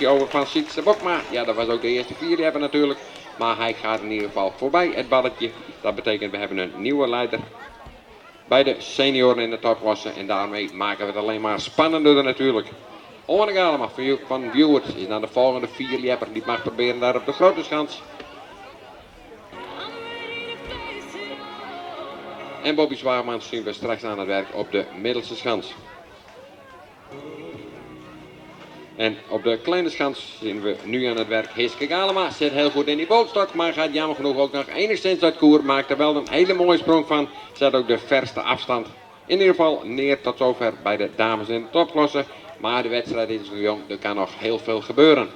positie over van Sietse Bokma. Ja, dat was ook de eerste vierjepper natuurlijk. Maar hij gaat in ieder geval voorbij het balletje. Dat betekent we hebben een nieuwe leider bij de senioren in de topklasse. En daarmee maken we het alleen maar spannender natuurlijk. Orne Galema van Viewers is naar de volgende vierjepper. Die mag proberen daar op de grote schans. En Bobby Zwaarman zien we straks aan het werk op de middelste schans. En op de kleine schans zien we nu aan het werk Hiske Galema. Zit heel goed in die bolstok, maar gaat jammer genoeg ook nog enigszins uit koer. Maakt er wel een hele mooie sprong van. Zet ook de verste afstand in ieder geval neer tot zover bij de dames in de topklasse. Maar de wedstrijd is nog jong, er kan nog heel veel gebeuren.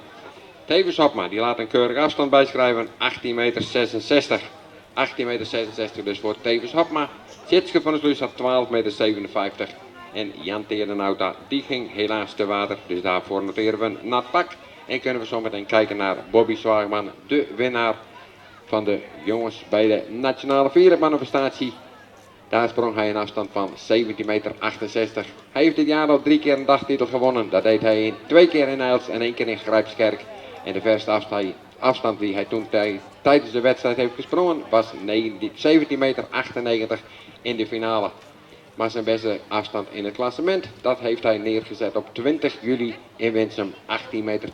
Tevens Hopma, die laat een keurige afstand bijschrijven. 18,66 meter. 18,66 meter dus voor Tevens Hopma. Tjitske van der Sluis had 12,57 meter. En Jan Terenauta, die ging helaas te water. Dus daarvoor noteren we een nat pak. En kunnen we zo meteen kijken naar Bobby Zwaarman, de winnaar van de jongens bij de nationale viermanifestatie. Daar sprong hij een afstand van 17,68 meter. Hij heeft dit jaar al 3 keer een dagtitel gewonnen. Dat deed hij 2 keer in Eils en 1 keer in Grijpskerk. En de verste afstand die hij toen tijdens de wedstrijd heeft gesprongen was 17,98 meter in de finale. Maar zijn beste afstand in het klassement, dat heeft hij neergezet op 20 juli in Winsum, 18,20 meter.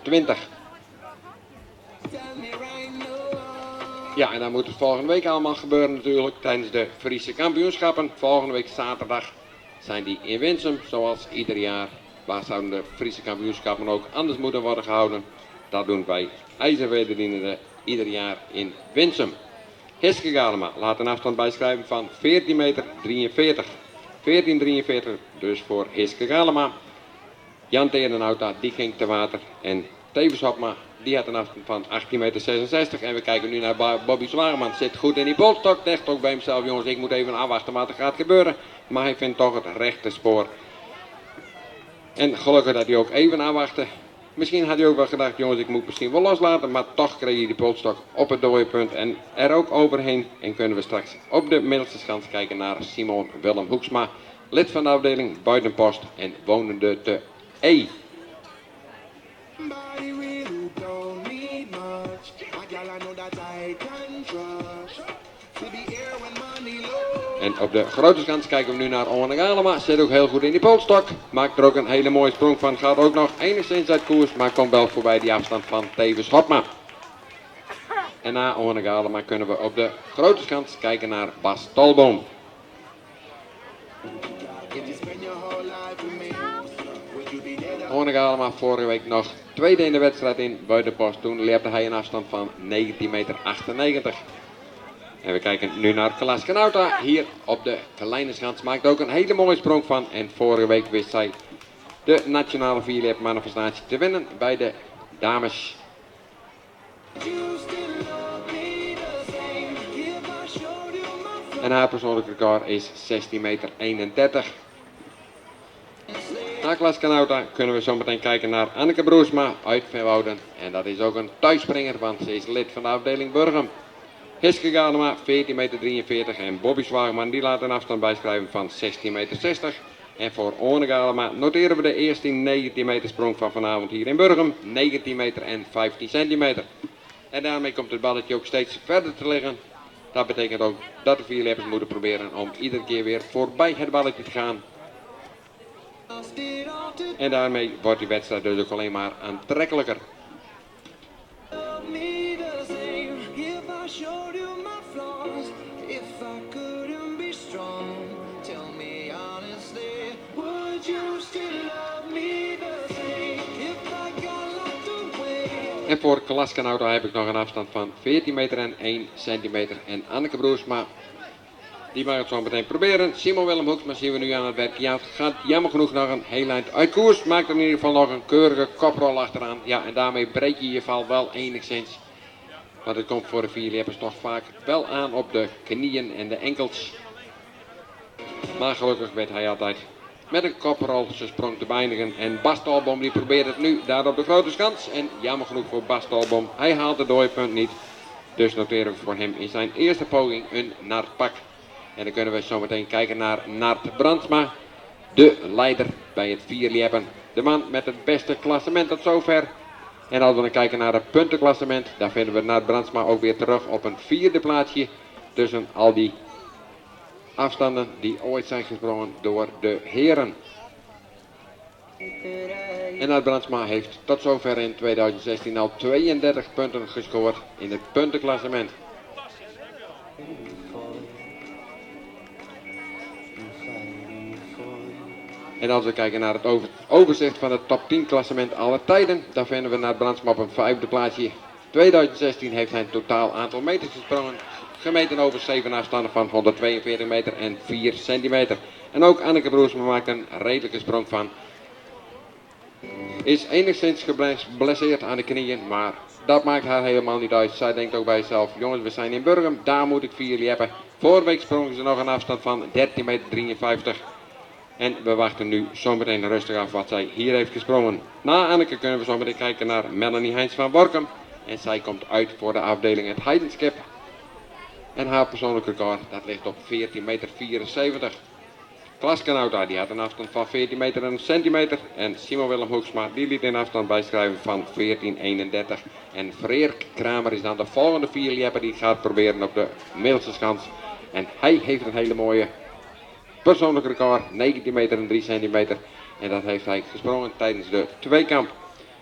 Ja, en dan moet het volgende week allemaal gebeuren natuurlijk tijdens de Friese kampioenschappen. Volgende week zaterdag zijn die in Winsum, zoals ieder jaar. Waar zouden de Friese kampioenschappen ook anders moeten worden gehouden? Dat doen wij ijzerwederdienenden ieder jaar in Winsum. Hiske Galema laat een afstand bijschrijven van 14,43 meter. 14,43 dus voor Hiske Galema. Jan Terenauta, die ging te water. En Tevens Hopma, die had een afstand van 18,66 meter. En we kijken nu naar Bobby Zwaarman. Zit goed in die polstok. Zegt ook bij hemzelf, jongens, ik moet even afwachten wat er gaat gebeuren. Maar hij vindt toch het rechte spoor. En gelukkig dat hij ook even afwachtte. Misschien had hij ook wel gedacht, jongens, ik moet misschien wel loslaten. Maar toch kreeg hij die polstok op het dode punt en er ook overheen. En kunnen we straks op de middelste schans kijken naar Simon Willem Hoeksma. Lid van de afdeling Buitenpost en wonende te E. En op de grote schans kijken we nu naar Orne Galema. Zit ook heel goed in die polstok. Maakt er ook een hele mooie sprong van. Gaat ook nog enigszins uit koers. Maar komt wel voorbij die afstand van Tevens Hopma. En na Orne Galema kunnen we op de grote schans kijken naar Bas Tolboom. Orne Galema vorige week nog tweede in de wedstrijd in Buitenpost. Toen leerde hij een afstand van 19,98 meter. En we kijken nu naar Klaas Kanauta. Hier op de kleine schans maakt ook een hele mooie sprong van. En vorige week wist zij de nationale vierlepmanifestatie te winnen bij de dames. En haar persoonlijke record is 16,31 meter. Na Klaas Kanauta kunnen we zo meteen kijken naar Anneke Broersma uit Verwouden. En dat is ook een thuisspringer, want ze is lid van de afdeling Burgum. Hiske Galema 14,43 meter en Bobby Zwaarman die laat een afstand bijschrijven van 16,60 meter. En voor Orne Galema noteren we de eerste 19 meter sprong van vanavond hier in Burgum. 19 meter en 15 centimeter. En daarmee komt het balletje ook steeds verder te liggen. Dat betekent ook dat de vierleppers moeten proberen om iedere keer weer voorbij het balletje te gaan. En daarmee wordt die wedstrijd dus ook alleen maar aantrekkelijker. En voor Klaas Kanauta heb ik nog een afstand van 14 meter en 1 centimeter. En Anneke Broersma, die mag het zo meteen proberen. Simon Willem Hoeksma zien we nu aan het werk. Ja, het gaat jammer genoeg nog een heel eind uit koers. Maakt er in ieder geval nog een keurige koprol achteraan. Ja, en daarmee breek je je val wel enigszins. Want het komt voor de vierleppers toch vaak wel aan op de knieën en de enkels. Maar gelukkig weet hij altijd met een koprol zijn sprong te beëindigen. En Bas Tolboom die probeert het nu daar op de grote schans. En jammer genoeg voor Bas Tolboom, hij haalt het dooipunt niet. Dus noteren we voor hem in zijn eerste poging een naardpak. En dan kunnen we zo meteen kijken naar Naart Brandsma. De leider bij het vierleppen. De man met het beste klassement tot zover. En als we dan kijken naar het puntenklassement, dan vinden we Nart Brandsma ook weer terug op een 4e plaatsje tussen al die afstanden die ooit zijn gesprongen door de heren. En Nart Brandsma heeft tot zover in 2016 al 32 punten gescoord in het puntenklassement. En als we kijken naar het overzicht van het top 10 klassement aller tijden, dan vinden we Nart Brandsma op een 5e plaatsje. 2016 heeft hij een totaal aantal meters gesprongen, gemeten over 7 afstanden van 142 meter en 4 centimeter. En ook Anneke Broersma maakt een redelijke sprong van. Is enigszins geblesseerd aan de knieën, maar dat maakt haar helemaal niet uit. Zij denkt ook bij zichzelf, jongens, we zijn in Burgum, daar moet ik 4 jullie hebben. Vorige week sprongen ze nog een afstand van 13,53 meter. En we wachten nu zometeen rustig af wat zij hier heeft gesprongen. Na Anneke kunnen we zometeen kijken naar Melanie Heins van Workum. En zij komt uit voor de afdeling het Heidenskip. En haar persoonlijk record, dat ligt op 14,74 meter. Klaas Kanouta, die had een afstand van 14 meter en een centimeter. En Simon Willem Hoeksma, die liet een afstand bijschrijven van 14,31. En Freerk Kramer is dan de volgende 4-lieper die gaat proberen op de middelste schans. En hij heeft een hele mooie persoonlijk record, 19 meter en 3 centimeter. En dat heeft hij gesprongen tijdens de tweekamp.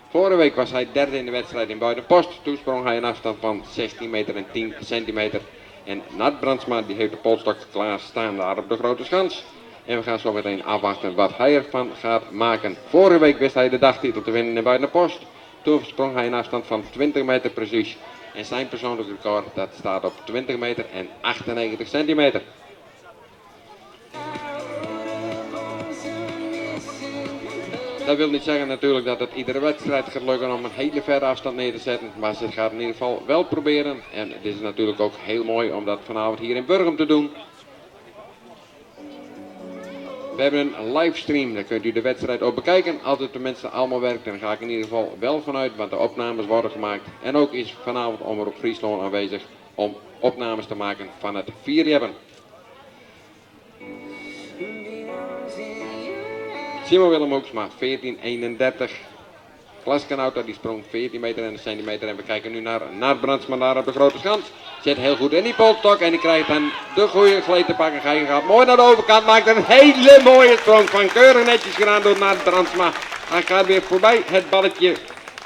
Vorige week was hij derde in de wedstrijd in Buitenpost. Toen sprong hij een afstand van 16 meter en 10 centimeter. En Nart Brandsma die heeft de polstok klaar staan daar op de grote schans. En we gaan zo meteen afwachten wat hij ervan gaat maken. Vorige week wist hij de dagtitel te winnen in Buitenpost. Toen sprong hij een afstand van 20 meter precies. En zijn persoonlijk record dat staat op 20 meter en 98 centimeter. Dat wil niet zeggen natuurlijk dat het iedere wedstrijd gaat lukken om een hele verre afstand neer te zetten. Maar ze gaat in ieder geval wel proberen. En het is natuurlijk ook heel mooi om dat vanavond hier in Burgum te doen. We hebben een livestream, daar kunt u de wedstrijd ook bekijken. Als het tenminste allemaal werkt, dan ga ik in ieder geval wel vanuit, want de opnames worden gemaakt. En ook is vanavond Omroep Friesland aanwezig om opnames te maken van het vierjebben. Simon Willem Hoeksma, 14,31. Klaas Kanouta die sprong 14 meter en een centimeter. En we kijken nu naar Nart Brandsma daar op de grote schans. Zit heel goed in die polstok en die krijgt dan de goede gleed te pakken. Hij gaat mooi naar de overkant, maakt een hele mooie sprong van keurig netjes gedaan door Nart Brandsma. Hij gaat weer voorbij het balletje,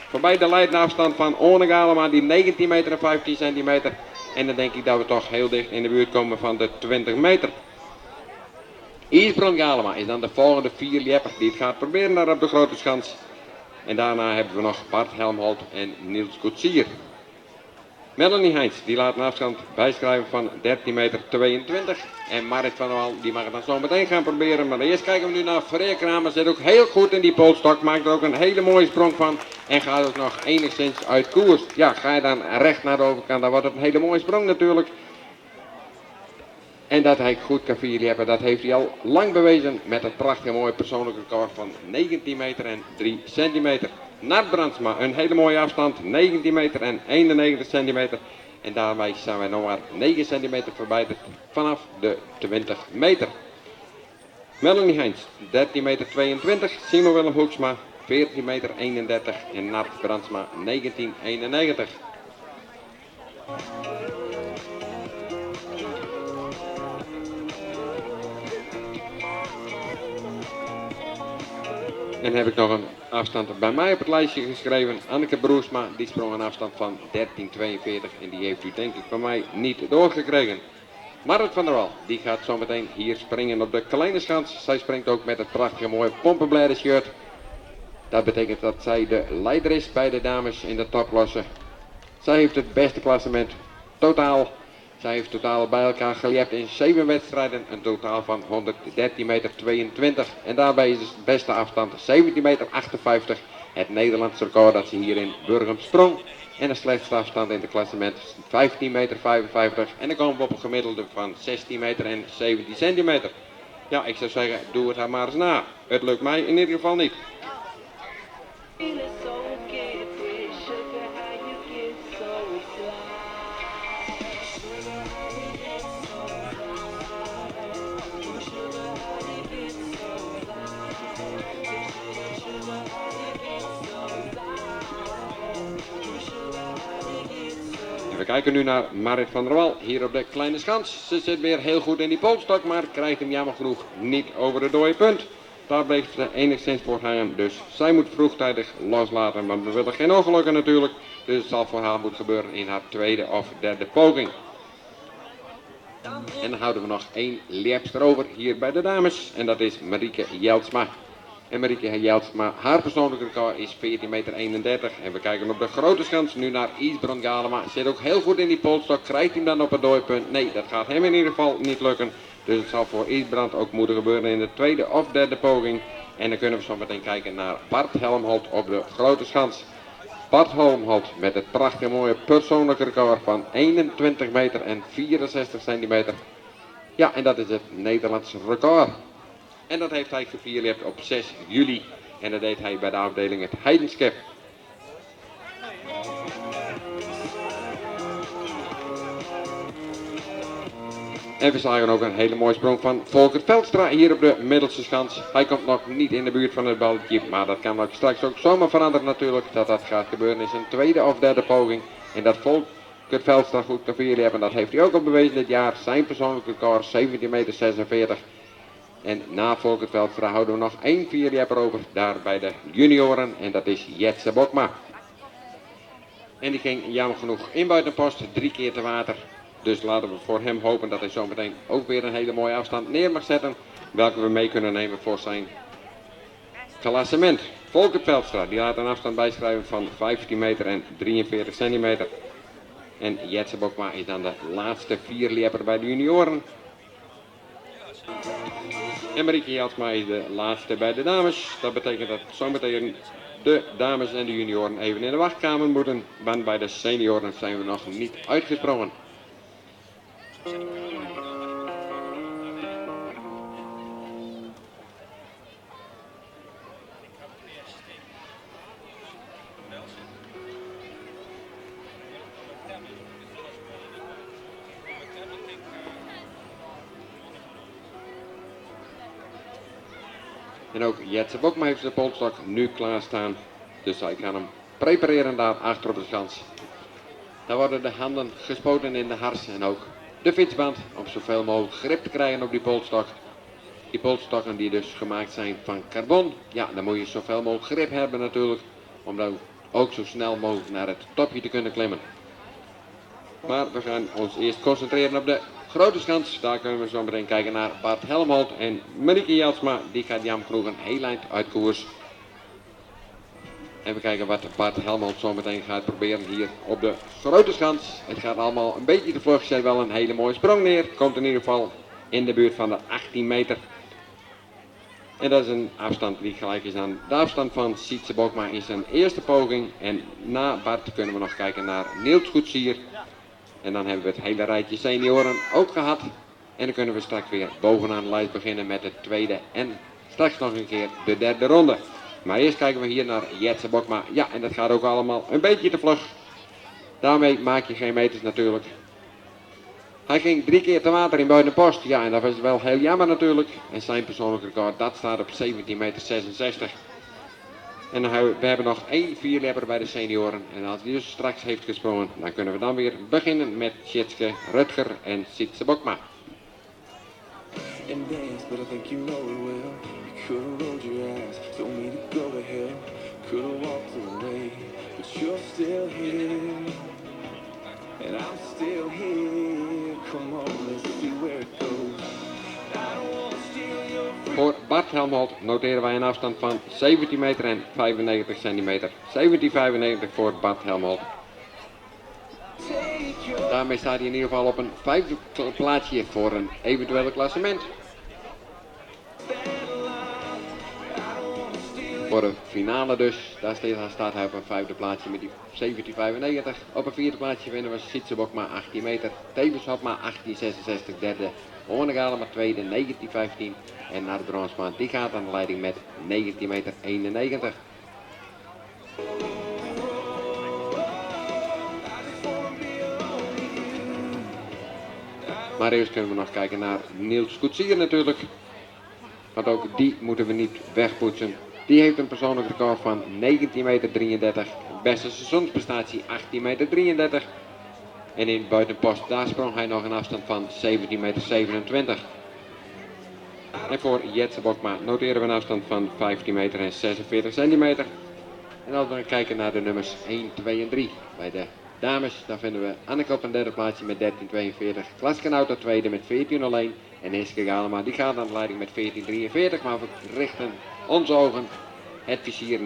voorbij de leidende afstand van One Galema, die 19 meter en 15 centimeter. En dan denk ik dat we toch heel dicht in de buurt komen van de 20 meter. Isbrand Galema is dan de volgende 4-lieper die het gaat proberen daar op de grote schans. En daarna hebben we nog Bart Helmholt en Niels Koetsier. Melanie Heins die laat een afstand bijschrijven van 13,22 meter. En Marit van der Wal die mag het dan zo meteen gaan proberen. Maar eerst kijken we nu naar Freerk Kramer. Zit ook heel goed in die polstok. Maakt er ook een hele mooie sprong van. En gaat ook nog enigszins uit koers. Ja, ga je dan recht naar de overkant. Dan wordt het een hele mooie sprong natuurlijk. En dat hij goed kan hebben, dat heeft hij al lang bewezen met een prachtig mooi persoonlijk record van 19 meter en 3 centimeter. Nart Brandsma, een hele mooie afstand, 19 meter en 91 centimeter. En daarmee zijn wij nog maar 9 centimeter verwijderd vanaf de 20 meter. Melanie Heins, 13 meter 22, Simon Willem Hoeksma, 14 meter 31 en Nart Brandsma, 1991. En heb ik nog een afstand bij mij op het lijstje geschreven. Anneke Broersma, die sprong een afstand van 13,42 en die heeft u denk ik van mij niet doorgekregen. Marit van der Wal, die gaat zometeen hier springen op de kleine schans. Zij springt ook met het prachtige mooie pompenbladen shirt. Dat betekent dat zij de leider is bij de dames in de topklasse. Zij heeft het beste klassement totaal. Zij heeft totaal bij elkaar geleerd in 7 wedstrijden een totaal van 113,22 meter. En daarbij is de beste afstand 17,58 meter. Het Nederlandse record dat ze hier in Burgum sprong. En de slechtste afstand in het klassement 15,55 meter. En dan komen we op een gemiddelde van 16 meter en 17 centimeter. Ja, ik zou zeggen, doe het haar maar eens na. Het lukt mij in ieder geval niet. We kijken nu naar Marit van der Wal hier op de kleine schans. Ze zit weer heel goed in die polstok, maar krijgt hem jammer genoeg niet over de dode punt. Daar bleef ze enigszins voor hangen, dus zij moet vroegtijdig loslaten, want we willen geen ongelukken natuurlijk. Dus het zal voor haar moeten gebeuren in haar tweede of derde poging. En dan houden we nog één leerpster over hier bij de dames en dat is Marieke Jeltsma. En Marieke Jeltsma, haar persoonlijke record is 14,31 meter. En we kijken op de grote schans nu naar Isbrand Galema. Zit ook heel goed in die polstok. Krijgt hij dan op het dooipunt? Nee, dat gaat hem in ieder geval niet lukken. Dus het zal voor Isbrand ook moeten gebeuren in de tweede of derde poging. En dan kunnen we zo meteen kijken naar Bart Helmholt op de grote schans. Bart Helmholt met het prachtige mooie persoonlijke record van 21 meter en 64 centimeter. Ja, en dat is het Nederlandse record. En dat heeft hij gevierleerd op 6 juli. En dat deed hij bij de afdeling het Heidenskep. En we zagen ook een hele mooie sprong van Volker Veldstra hier op de middelste schans. Hij komt nog niet in de buurt van het balletje, maar dat kan ook straks ook zomaar veranderen natuurlijk. Dat gaat gebeuren in zijn tweede of derde poging. En dat Volker Veldstra goed gevierleerd hebben, dat heeft hij ook al bewezen dit jaar. Zijn persoonlijke record 17,46 meter. En na Volker Veldstra houden we nog één vierjapper over daar bij de junioren en dat is Jetse Bokma. En die ging jammer genoeg in buitenpost 3 keer te water. Dus laten we voor hem hopen dat hij zometeen ook weer een hele mooie afstand neer mag zetten. Welke we mee kunnen nemen voor zijn klassement. Volker Veldstra die laat een afstand bijschrijven van 15 meter en 43 centimeter. En Jetse Bokma is dan de laatste vierjapper bij de junioren. En Marieke Jeltsma is de laatste bij de dames. Dat betekent dat zometeen de dames en de junioren even in de wachtkamer moeten. Want bij de senioren zijn we nog niet uitgesprongen. En ook Jetse Bokma heeft zijn polstok nu klaarstaan. Dus hij kan hem prepareren daar achter op de schans. Dan worden de handen gespoten in de hars en ook de fietsband om zoveel mogelijk grip te krijgen op die polstok. Die polsstokken die dus gemaakt zijn van carbon. Ja, dan moet je zoveel mogelijk grip hebben natuurlijk. Om dan ook zo snel mogelijk naar het topje te kunnen klimmen. Maar we gaan ons eerst concentreren op de grote schans. Daar kunnen we zo meteen kijken naar Bart Helmholt en Marieke Jeltsma. Die gaat jammer genoeg een heel eind uit koers. En we kijken wat Bart Helmholt zo meteen gaat proberen hier op de grote schans. Het gaat allemaal een beetje te vlug. Zet wel een hele mooie sprong neer. Komt in ieder geval in de buurt van de 18 meter. En dat is een afstand die gelijk is aan de afstand van Sietse Bokma in zijn eerste poging. En na Bart kunnen we nog kijken naar Niels Goetsier. En dan hebben we het hele rijtje senioren ook gehad. En dan kunnen we straks weer bovenaan de lijst beginnen met de tweede en straks nog een keer de derde ronde. Maar eerst kijken we hier naar Jetse Bokma. Ja, en dat gaat ook allemaal een beetje te vlug. Daarmee maak je geen meters natuurlijk. Hij ging 3 keer te water in buitenpost. Ja, en dat was wel heel jammer natuurlijk. En zijn persoonlijke record, dat staat op 17,66 meter. En we hebben nog één vierlepper bij de senioren. En als die dus straks heeft gesprongen, dan kunnen we dan weer beginnen met Tjitske, Rutger en Sietse Bokma. And dance, but I think you know it well. You could've rolled your eyes, told me to go to hell. Could've walked away, but you're still here. And I'm still here. Come on, let's see where it goes. I don't wanna steal your free. Voor Bart Helmholt noteren wij een afstand van 17 meter en 95 centimeter. 17,95 voor Bart Helmholt. Daarmee staat hij in ieder geval op een 5e plaatsje voor een eventuele klassement. Voor de finale dus, daar staat hij op een 5e plaatsje met die 17,95. Op een 4e plaatsje vinden we Sietse Bokma 18 meter, Tevens Hopma 18,66 derde, Oone Galema tweede 19,15 en naar de bronsman die gaat aan de leiding met 19,91 meter. Maar eerst kunnen we nog kijken naar Niels Koetsier natuurlijk. Want ook die moeten we niet wegpoetsen. Die heeft een persoonlijk record van 19,33 meter. Beste seizoensprestatie 18,33 meter. En in buitenpost, daar sprong hij nog een afstand van 17,27 meter. En voor Jetse Bokma noteren we een afstand van 15 meter en 46 centimeter. En als we dan kijken naar de nummers 1, 2 en 3. Bij de dames, dan vinden we Anneke op een derde plaatsje met 13,42. Klaskenauta tweede met 14,01. En Hiske Galema, die gaat aan de leiding met 14,43. Maar we richten onze ogen, het vizier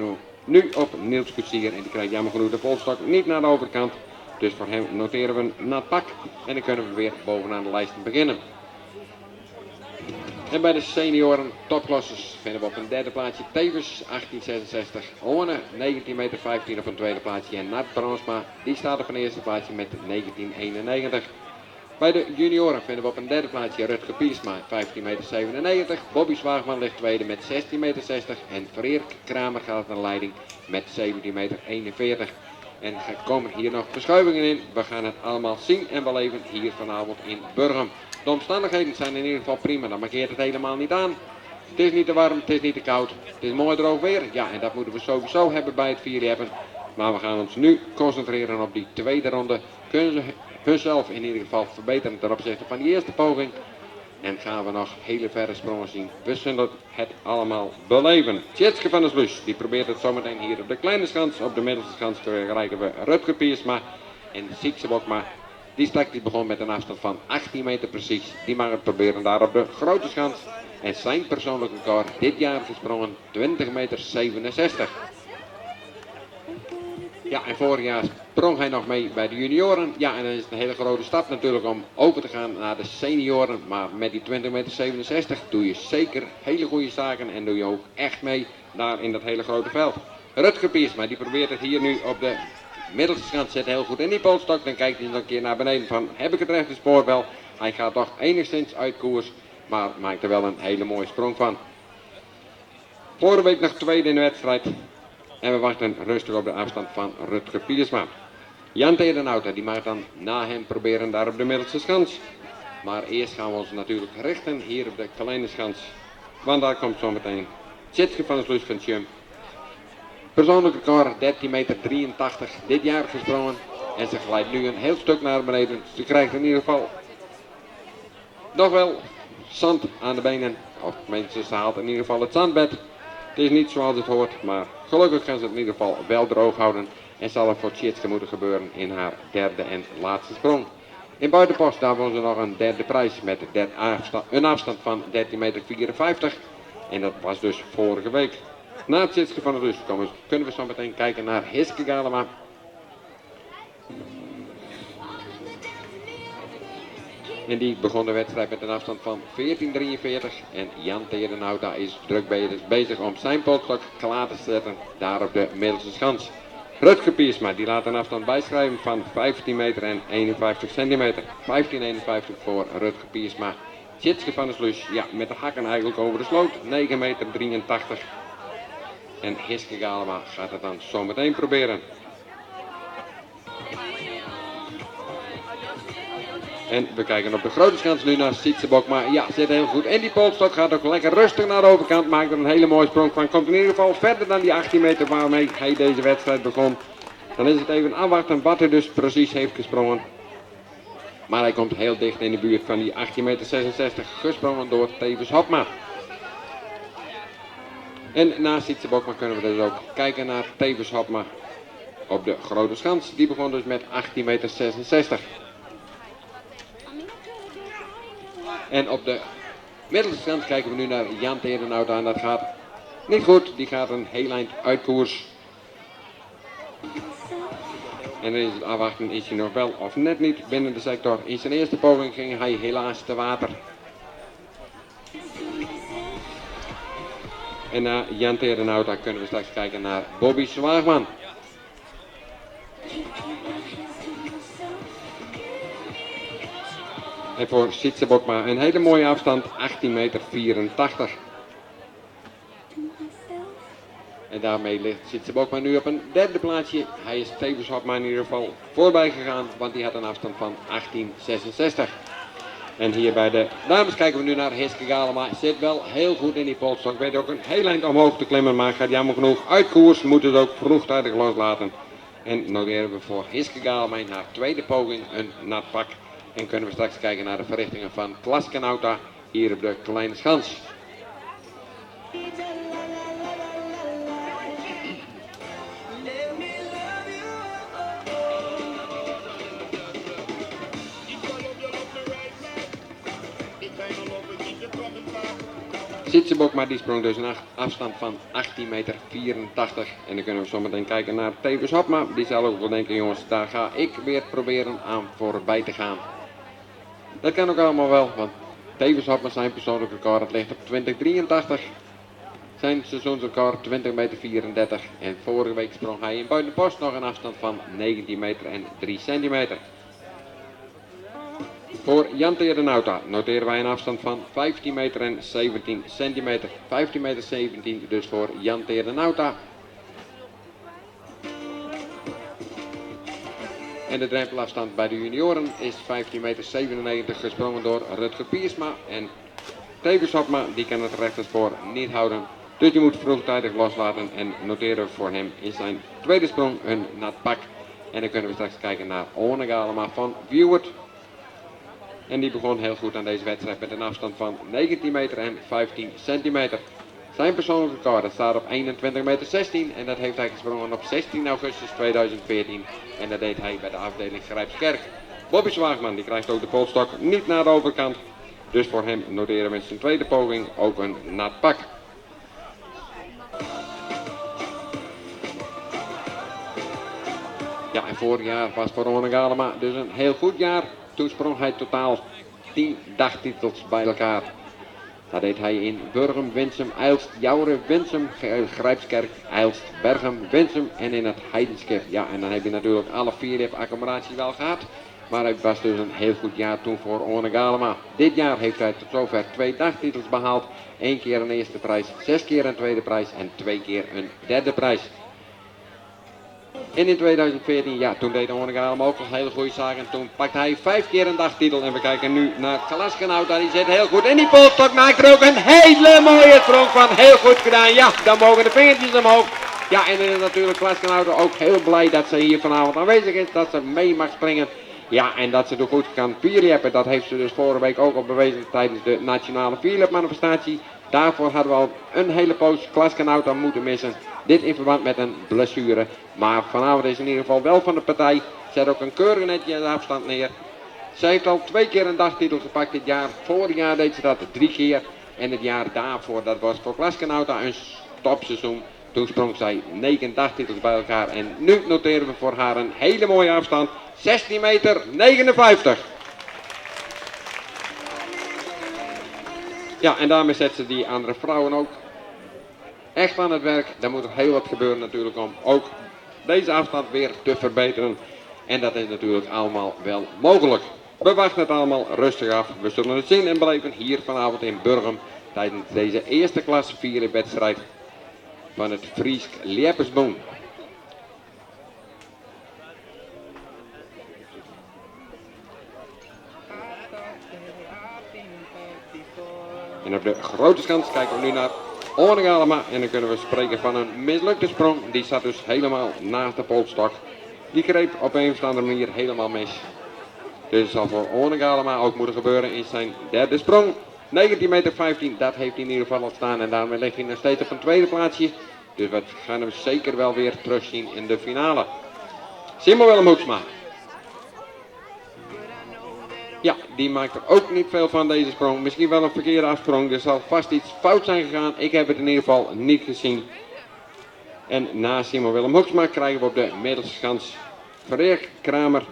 nu op Niels Koetsier. En die krijgt jammer genoeg de polstok niet naar de overkant. Dus voor hem noteren we een nat pak. En dan kunnen we weer bovenaan de lijst beginnen. En bij de senioren topklasses vinden we op een derde plaatsje Tevens 1866, Oene 19,15 meter op een tweede plaatsje en Nart Bronsma, die staat op een eerste plaatsje met 19,91. Bij de junioren vinden we op een derde plaatsje Rutger Piersma 15,97 meter, Bobby Zwaagman ligt tweede met 16,60 meter en Freerk Kramer gaat naar de leiding met 17,41 meter. En er komen hier nog verschuivingen in, we gaan het allemaal zien en beleven hier vanavond in Burgum. De omstandigheden zijn in ieder geval prima, dat markeert het helemaal niet aan. Het is niet te warm, het is niet te koud, het is mooi droog weer. Ja, en dat moeten we sowieso hebben bij het vieren hebben. Maar we gaan ons nu concentreren op die tweede ronde. Kunnen ze hunzelf in ieder geval verbeteren ten opzichte van die eerste poging. En gaan we nog hele verre sprongen zien. We zullen het allemaal beleven. Tjitske van der Sluis, die probeert het zometeen hier op de kleine schans. Op de middelste schans krijgen we Rutger Piersma en Sietse Bokma. Die strak die begon met een afstand van 18 meter precies. Die mag het proberen daar op de grote schans. En zijn persoonlijke record dit jaar gesprongen 20,67 meter. Ja, en vorig jaar sprong hij nog mee bij de junioren. Ja, en dan is het een hele grote stap natuurlijk om over te gaan naar de senioren. Maar met die 20,67 meter doe je zeker hele goede zaken en doe je ook echt mee daar in dat hele grote veld. Rutger Piersma, die probeert het hier nu op de middelste schans, zit heel goed in die polstok. Dan kijkt hij nog een keer naar beneden van, heb ik het rechte spoor wel? Hij gaat toch enigszins uit koers, maar maakt er wel een hele mooie sprong van. Vorige week nog tweede in de wedstrijd. En we wachten rustig op de afstand van Rutger Piersma. Jan Terenauta, die mag dan na hem proberen daar op de middelste schans. Maar eerst gaan we ons natuurlijk richten hier op de kleine schans. Want daar komt zometeen Tjitske van der Sluis van Tjum. Persoonlijk record 13,83 meter dit jaar gesprongen. En ze glijdt nu een heel stuk naar beneden. Ze krijgt in ieder geval nog wel zand aan de benen. Of mensen, ze haalt in ieder geval het zandbed. Het is niet zoals het hoort, maar gelukkig gaan ze het in ieder geval wel droog houden. En zal er voor Tjitske moeten gebeuren in haar derde en laatste sprong. In buitenpost, daar won ze nog een derde prijs met een afstand van 13,54 meter. En dat was dus vorige week. Na het Tjitske van der Sluis kunnen we zo meteen kijken naar Hiske Galema. En die begon de wedstrijd met een afstand van 14,43. En Jan Terenauta is druk bezig om zijn polstok klaar te zetten daar op de middelste schans. Rutger Piersma, die laat een afstand bijschrijven van 15 meter en 51 centimeter. 15,51 voor Rutger Piersma. Tjitske van der Sluis, ja, met de hakken eigenlijk over de sloot. 9,83 meter. En Hiske Galema gaat het dan zometeen proberen. En we kijken op de grote schans nu naar Sietse Bokma. Ja, zit heel goed. En die polstok gaat ook lekker rustig naar de overkant. Maakt er een hele mooie sprong van. Komt in ieder geval verder dan die 18 meter waarmee hij deze wedstrijd begon. Dan is het even afwachten wat hij dus precies heeft gesprongen. Maar hij komt heel dicht in de buurt van die 18,66 meter. Gesprongen door Tevens Hopma. En na Sietse Bokma kunnen we dus ook kijken naar Tevens Hopma op de grote schans. Die begon dus met 18,66 meter. En op de middelste schans kijken we nu naar Jan Terenauta en dat gaat niet goed. Die gaat een heel eind uit koers. En dan is het afwachten, is hij nog wel of net niet binnen de sector. In zijn eerste poging ging hij helaas te water. En na Jan Terenauta kunnen we straks kijken naar Bobby Zwaagman. En voor Sietse Bokma een hele mooie afstand, 18,84 meter. En daarmee ligt Sietse Bokma nu op een derde plaatsje. Hij is Tevens Hopma in ieder geval voorbij gegaan, want die had een afstand van 18,66. En hier bij de dames kijken we nu naar Hiske Galema. Zit wel heel goed in die polstok. Weet ook een heel eind omhoog te klimmen, maar gaat jammer genoeg uit koers. Moet het ook vroegtijdig loslaten. En noteren we voor Hiske Galema in haar tweede poging een nat pak. En kunnen we straks kijken naar de verrichtingen van Klaskenauta hier op de Kleine Schans. Sitsebokma die sprong dus een afstand van 18,84 meter. En dan kunnen we zo meteen kijken naar Tevens Hopma. Die zal ook wel denken, jongens, daar ga ik weer proberen aan voorbij te gaan. Dat kan ook allemaal wel, want Tevens Hopma zijn persoonlijk record, dat ligt op 20,83. Zijn seizoensrecord 20,34 meter. En vorige week sprong hij in buitenpost nog een afstand van 19 meter en 3 centimeter. Voor Jan Terenauta noteren wij een afstand van 15 meter en 17 centimeter. 15 meter 17 dus voor Jan Terenauta. En de drempelafstand bij de junioren is 15 meter 97 gesprongen door Rutger Piersma. En Tevens Hopma die kan het rechterspoor niet houden. Dus die moet vroegtijdig loslaten en noteren we voor hem in zijn tweede sprong een nat pak. En dan kunnen we straks kijken naar Orne Galema van Viewert. En die begon heel goed aan deze wedstrijd met een afstand van 19 meter en 15 centimeter. Zijn persoonlijke record staat op 21 meter 16 en dat heeft hij gesprongen op 16 augustus 2014. En dat deed hij bij de afdeling Grijpskerk. Bobby Zwaagman die krijgt ook de polstok niet naar de overkant. Dus voor hem noteren we in zijn tweede poging ook een nat pak. Ja, en vorig jaar was voor Orne Galema dus een heel goed jaar. Toen sprong hij totaal 10 dagtitels bij elkaar. Dat deed hij in Burgum, Winsum, Eilst, Jouren, Winsum, Grijpskerk, Eilst, Bergum, Winsum en in het Heidenskip. Ja, en dan heb je natuurlijk alle 4 accommodatie wel gehad. Maar het was dus een heel goed jaar toen voor Orne Galema. Dit jaar heeft hij tot zover 2 dagtitels behaald. 1 keer een eerste prijs, 6 keer een tweede prijs en 2 keer een derde prijs. En in 2014, ja, toen deed Orne Galema ook nog hele goede zaken. En toen pakte hij 5 keer een dagtitel. En we kijken nu naar Klaskenauta. Die zit heel goed in die polstok. Maakt er ook een hele mooie sprong van. Heel goed gedaan. Ja, dan mogen de vingertjes omhoog. Ja, en dan is natuurlijk Klaskenauta ook heel blij dat ze hier vanavond aanwezig is. Dat ze mee mag springen. Ja, en dat ze er goed kan vierleppen. Dat heeft ze dus vorige week ook al bewezen tijdens de nationale vierlepmanifestatie. Daarvoor hadden we al een hele poos Klaskenauta moeten missen. Dit in verband met een blessure. Maar vanavond is in ieder geval wel van de partij. Zet ook een keurig netje de afstand neer. Ze heeft al 2 keer een dagtitel gepakt dit jaar. Vorig jaar deed ze dat 3 keer. En het jaar daarvoor, dat was voor Klaskenauta een topseizoen. Toen sprong zij 9 dagtitels bij elkaar. En nu noteren we voor haar een hele mooie afstand. 16 meter 59. Ja, en daarmee zet ze die andere vrouwen ook echt aan het werk. Daar moet er heel wat gebeuren natuurlijk om ook deze afstand weer te verbeteren. En dat is natuurlijk allemaal wel mogelijk. We wachten het allemaal rustig af. We zullen het zien en beleven hier vanavond in Burgum tijdens deze eerste klas 4 wedstrijd van het Friesk Liepesboom. En op de grote schans kijken we nu naar Orne Galema en dan kunnen we spreken van een mislukte sprong. Die zat dus helemaal naast de polstok. Die greep op een of andere manier helemaal mis. Dus het zal voor Orne Galema ook moeten gebeuren in zijn derde sprong. 19,15 meter, dat heeft hij in ieder geval al staan en daarmee ligt hij nog steeds op een tweede plaatsje. Dus we gaan hem zeker wel weer terugzien in de finale. Simon Willem Hoeksma. Ja, die maakt er ook niet veel van deze sprong. Misschien wel een verkeerde afsprong. Er zal vast iets fout zijn gegaan. Ik heb het in ieder geval niet gezien. En na Simon Willem Hoeksma krijgen we op de middelschans Freek Kramer.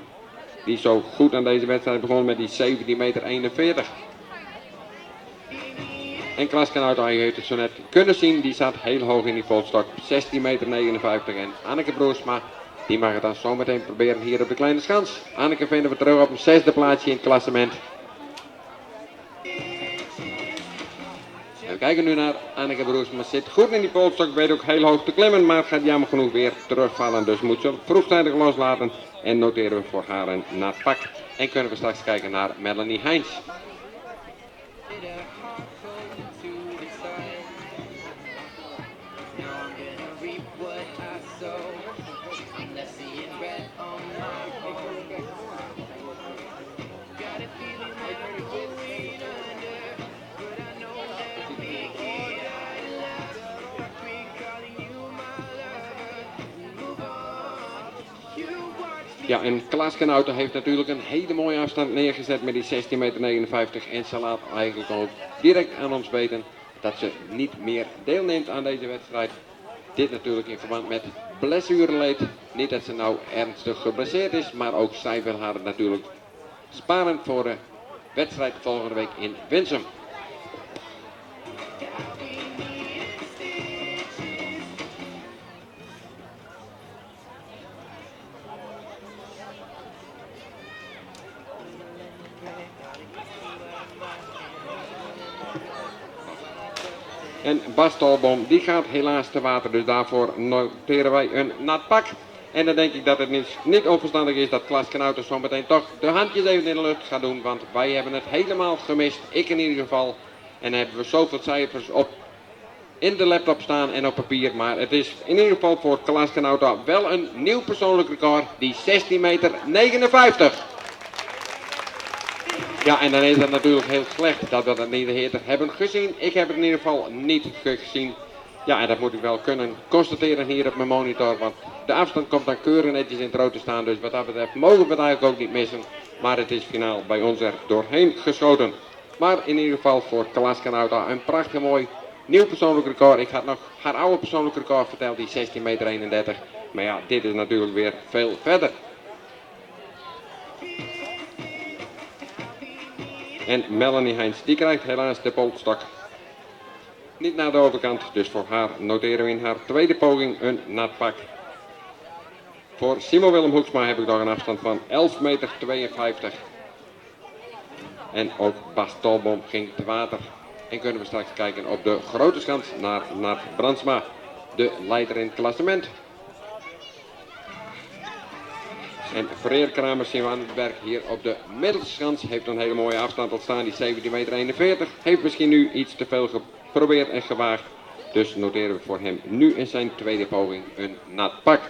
Die zo goed aan deze wedstrijd begon met die 17,41 meter. En Klaskenauta heeft het zo net kunnen zien. Die staat heel hoog in die polstok. 16,59 meter. En Anneke Broersma, die mag het dan zo meteen proberen hier op de Kleine Schans. Anneke vinden we terug op een 6e plaatsje in het klassement. En we kijken nu naar Anneke Broersma. Zit goed in die polstok, weet ook heel hoog te klimmen. Maar gaat jammer genoeg weer terugvallen. Dus moet ze vroegtijdig loslaten. En noteren we voor haar een nat pak. En kunnen we straks kijken naar Melanie Heijns. Ja, en Klaas Kenauter heeft natuurlijk een hele mooie afstand neergezet met die 16,59 meter. En ze laat eigenlijk ook direct aan ons weten dat ze niet meer deelneemt aan deze wedstrijd. Dit natuurlijk in verband met blessureleed. Niet dat ze nou ernstig geblesseerd is, maar ook zij wil haar natuurlijk sparen voor de wedstrijd volgende week in Winsum. En Bas Tolboom die gaat helaas te water, dus daarvoor noteren wij een nat pak. En dan denk ik dat het niet onverstandig is dat Klaas Kenauter zo meteen toch de handjes even in de lucht gaat doen. Want wij hebben het helemaal gemist, ik in ieder geval. En dan hebben we zoveel cijfers op in de laptop staan en op papier. Maar het is in ieder geval voor Klaas Kenauter wel een nieuw persoonlijk record, die 16,59 meter. Ja, en dan is het natuurlijk heel slecht dat we dat niet eerder hebben gezien. Ik heb het in ieder geval niet gezien. Ja, en dat moet ik wel kunnen constateren hier op mijn monitor. Want de afstand komt dan keurig netjes in het rood te staan. Dus wat dat betreft mogen we het eigenlijk ook niet missen. Maar het is finaal bij ons er doorheen geschoten. Maar in ieder geval voor Klaas Kenauter een prachtig mooi nieuw persoonlijk record. Ik had nog haar oude persoonlijk record verteld, die 16,31 meter. Maar ja, dit is natuurlijk weer veel verder. En Melanie Heins, die krijgt helaas de polstok niet naar de overkant. Dus voor haar noteren we in haar tweede poging een nat pak. Voor Simon Willem Hoeksma heb ik nog een afstand van 11,52 meter. En ook Bas Tolboom ging te water. En kunnen we straks kijken op de grote schans naar Nat Brandsma, de leider in het klassement. En Freer Kramer zien we aan het werk hier op de middelste schans. Heeft een hele mooie afstand tot staan, die 17,41 meter. Heeft misschien nu iets te veel geprobeerd en gewaagd. Dus noteren we voor hem nu in zijn tweede poging een nat pak.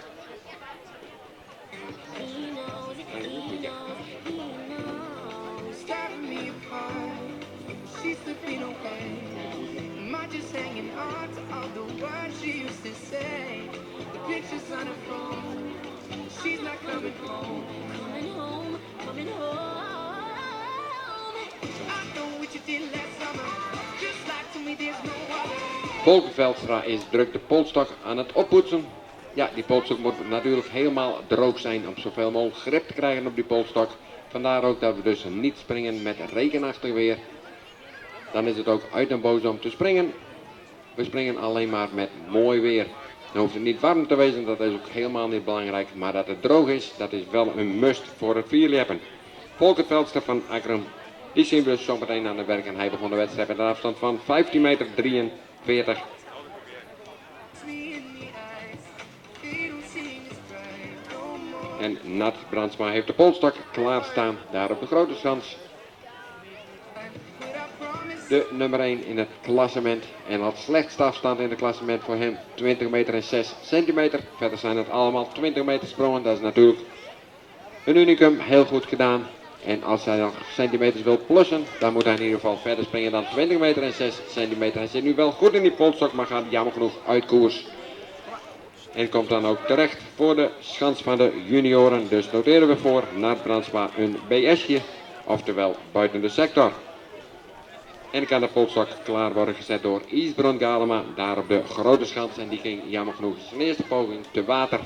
She's not coming home, coming home, coming home. I know what you did last summer, just like to me there's no other. Volker Veldstra is druk de polstok aan het oppoetsen. Ja, die polstok moet natuurlijk helemaal droog zijn om zoveel mogelijk grip te krijgen op die polstok. Vandaar ook dat we dus niet springen met regenachtig weer. Dan is het ook uit den boze om te springen. We springen alleen maar met mooi weer. Dan hoeft het niet warm te wezen, dat is ook helemaal niet belangrijk. Maar dat het droog is, dat is wel een must voor het vierleppen. Volker Veldstra van Akrum, die zien we dus zo meteen aan het werk. En hij begon de wedstrijd met een afstand van 15,43 meter. En Nat Brandsma heeft de polstok klaarstaan, daar op de grote schans. De nummer 1 in het klassement. En had slechtste afstand in het klassement voor hem 20 meter en 6 centimeter. Verder zijn het allemaal 20 meter sprongen. Dat is natuurlijk een unicum. Heel goed gedaan. En als hij nog centimeters wil plussen, dan moet hij in ieder geval verder springen dan 20 meter en 6 centimeter. Hij zit nu wel goed in die polstok, maar gaat jammer genoeg uit koers. En komt dan ook terecht voor de schans van de junioren. Dus noteren we voor Nat Brandsma een BS'je. Oftewel buiten de sector. En kan de polstok klaar worden gezet door Isbron Galema, daar op de grote schans. En die ging jammer genoeg in zijn eerste poging te water.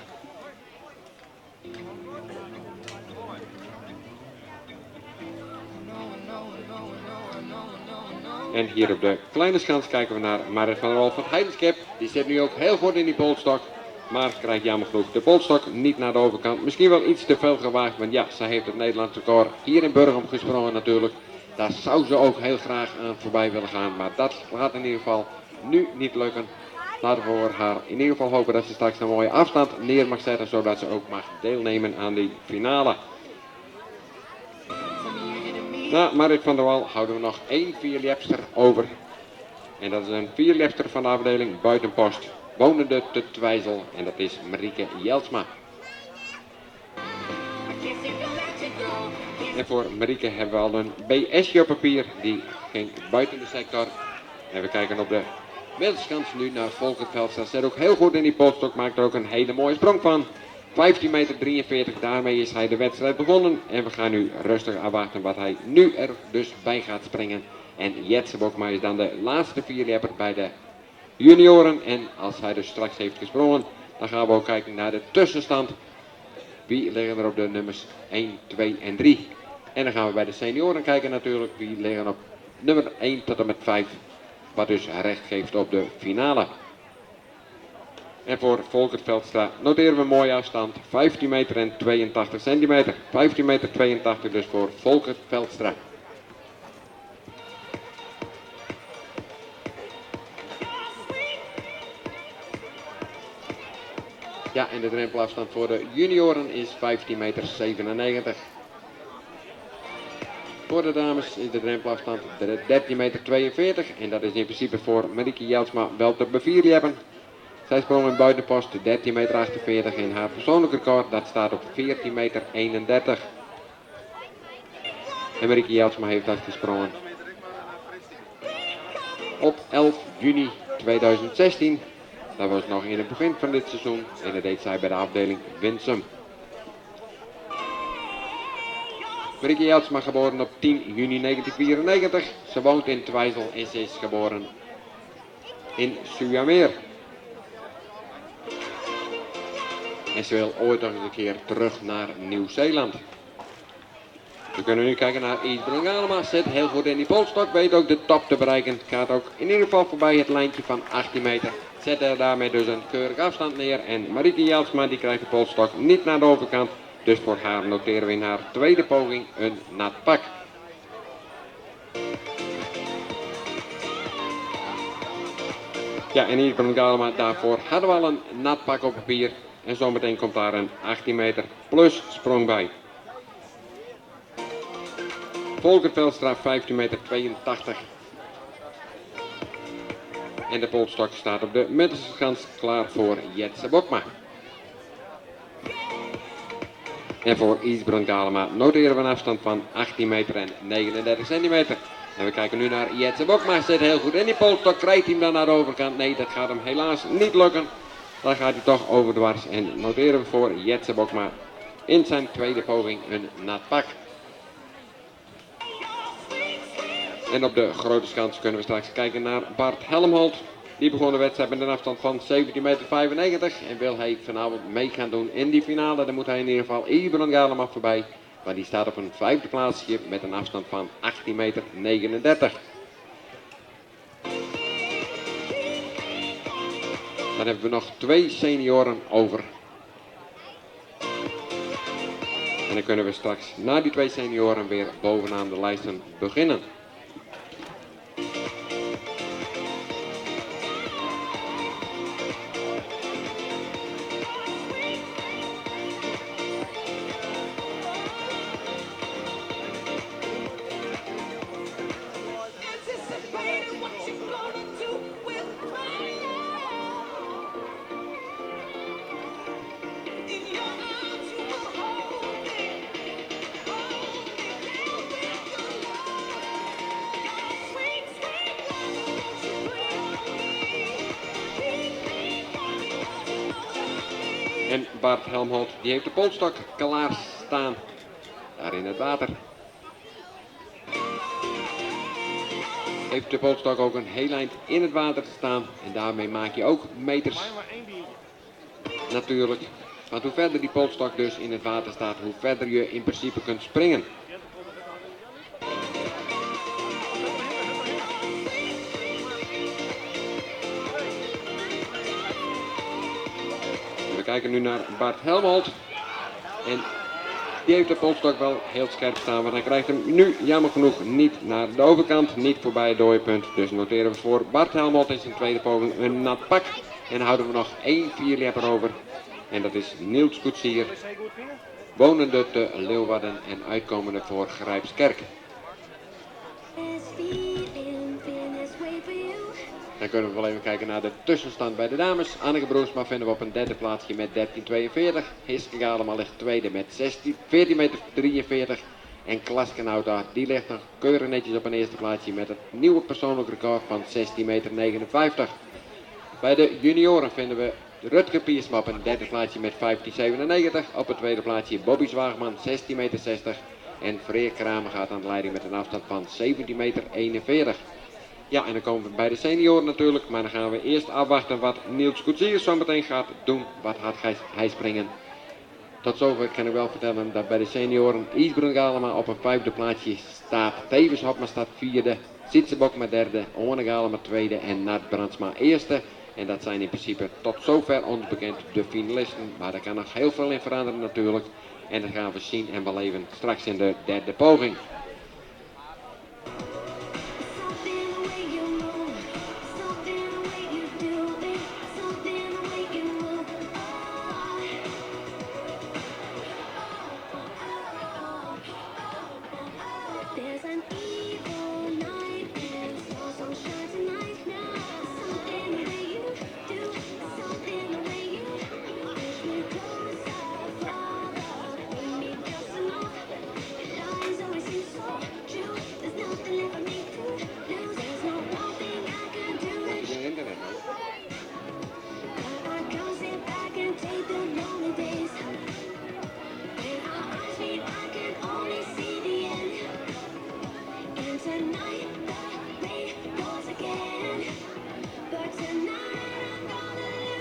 En hier op de kleine schans kijken we naar Marit van der Wal van Heidenskep. Die zit nu ook heel goed in die polstok. Maar krijgt jammer genoeg de polstok niet naar de overkant. Misschien wel iets te veel gewaagd, want ja, zij heeft het Nederlands record hier in Burgum gesprongen natuurlijk. Daar zou ze ook heel graag aan voorbij willen gaan, maar dat gaat in ieder geval nu niet lukken. Laten we voor haar in ieder geval hopen dat ze straks een mooie afstand neer mag zetten, zodat ze ook mag deelnemen aan die finale. Na Marit van der Wal houden we nog één vierlepster over. En dat is een vierlepster van de afdeling buitenpost, wonende te Twijzel. En dat is Marieke Jelsma. En voor Marieke hebben we al een BS'je op papier. Die ging buiten de sector. En we kijken op de middelschans nu naar Volker Veldstra. Zit ook heel goed in die polstok. Maakt er ook een hele mooie sprong van. 15 meter 43, daarmee is hij de wedstrijd begonnen. En we gaan nu rustig afwachten wat hij nu er dus bij gaat springen. En Jetse Bokma is dan de laatste vierlepper bij de junioren. En als hij dus straks heeft gesprongen, dan gaan we ook kijken naar de tussenstand. Wie liggen er op de nummers 1, 2 en 3. En dan gaan we bij de senioren kijken natuurlijk. Wie liggen op nummer 1 tot en met 5. Wat dus recht geeft op de finale. En voor Volkert Veldstra noteren we een mooie afstand. 15 meter en 82 centimeter. 15 meter 82 dus voor Volkert Veldstra. Ja, en de drempelafstand voor de junioren is 15 meter 97. Voor de dames is de drempelafstand 13 meter 42. En dat is in principe voor Marieke Jeltsma wel te bevierleppen. Zij sprong in buitenpost 13 meter 48 en haar persoonlijk record dat staat op 14 meter 31. En Marieke Jeltsma heeft dat gesprongen op 11 juni 2016. Dat was nog in het begin van dit seizoen en dat deed zij bij de afdeling Winsum. Marieke Jeltsma geboren op 10 juni 1994. Ze woont in Twijzel en ze is geboren in Suameer. En ze wil ooit nog eens een keer terug naar Nieuw-Zeeland. We kunnen nu kijken naar Isbrun Galema. Zit heel goed in die polstok. Weet ook de top te bereiken. Gaat ook in ieder geval voorbij het lijntje van 18 meter. Zet er daarmee dus een keurige afstand neer. En Marieke Jeltsma die krijgt de polstok niet naar de overkant. Dus voor haar noteren we in haar tweede poging een nat pak. Ja, en Isbrun Galema, daarvoor hadden we al een nat pak op papier. En zometeen komt daar een 18 meter plus sprong bij. Volkert Veldstra 15 meter 82. En de polstok staat op de middelste schans klaar voor Jetse Bokma. En voor Isbrun Galema noteren we een afstand van 18 meter en 39 centimeter. En we kijken nu naar Jetse Bokma. Zit heel goed in die polstok. Krijgt hij hem dan naar de overkant? Nee, dat gaat hem helaas niet lukken. Dan gaat hij toch overdwars en noteren we voor Jetse Bokma in zijn tweede poging een nat pak. En op de grote schans kunnen we straks kijken naar Bart Helmholt. Die begon de wedstrijd met een afstand van 17 meter 95. En wil hij vanavond mee gaan doen in die finale, dan moet hij in ieder geval Isbrun Galema voorbij. Maar die staat op een vijfde plaatsje met een afstand van 18 meter 39. Dan hebben we nog 2 senioren over. En dan kunnen we straks na die 2 senioren weer bovenaan de lijsten beginnen. En Bart Helmholt die heeft de polstok klaar staan. Daar in het water. Heeft de polstok ook een heel eind in het water staan. En daarmee maak je ook meters. Natuurlijk. Want hoe verder die polstok dus in het water staat, hoe verder je in principe kunt springen. We kijken nu naar Bart Helmholt. En die heeft de polstok wel heel scherp staan. Maar hij krijgt hem nu jammer genoeg niet naar de overkant. Niet voorbij het dooipunt. Dus noteren we voor Bart Helmholt in zijn tweede poging een nat pak. En dan houden we nog 1 vierlepper over. En dat is Niels Koetsier. Wonende te Leeuwarden en uitkomende voor Grijpskerk. Dan kunnen we wel even kijken naar de tussenstand bij de dames. Anneke Broersma vinden we op een derde plaatsje met 13,42. Hiske Galema ligt tweede met 14,43 meter. En Klaskenauta die ligt nog keurig netjes op een eerste plaatsje met het nieuwe persoonlijk record van 16,59 meter. Bij de junioren vinden we Rutger Piersma op een derde plaatsje met 15,97. Op het tweede plaatsje Bobby Zwaagman 16,60 meter. En Freer Kramer gaat aan de leiding met een afstand van 17,41 meter. Ja, en dan komen we bij de senioren natuurlijk. Maar dan gaan we eerst afwachten wat Niels Koetsier zo meteen gaat doen. Wat gaat hij springen. Tot zover kan ik wel vertellen dat bij de senioren Isbrun Galema op een vijfde plaatsje staat. Tevens Hopma staat vierde. Sietsebokma derde. Oone Galema tweede. En Nart Brandsma eerste. En dat zijn in principe tot zover ons bekend de finalisten. Maar daar kan nog heel veel in veranderen natuurlijk. En dat gaan we zien en beleven straks in de derde poging.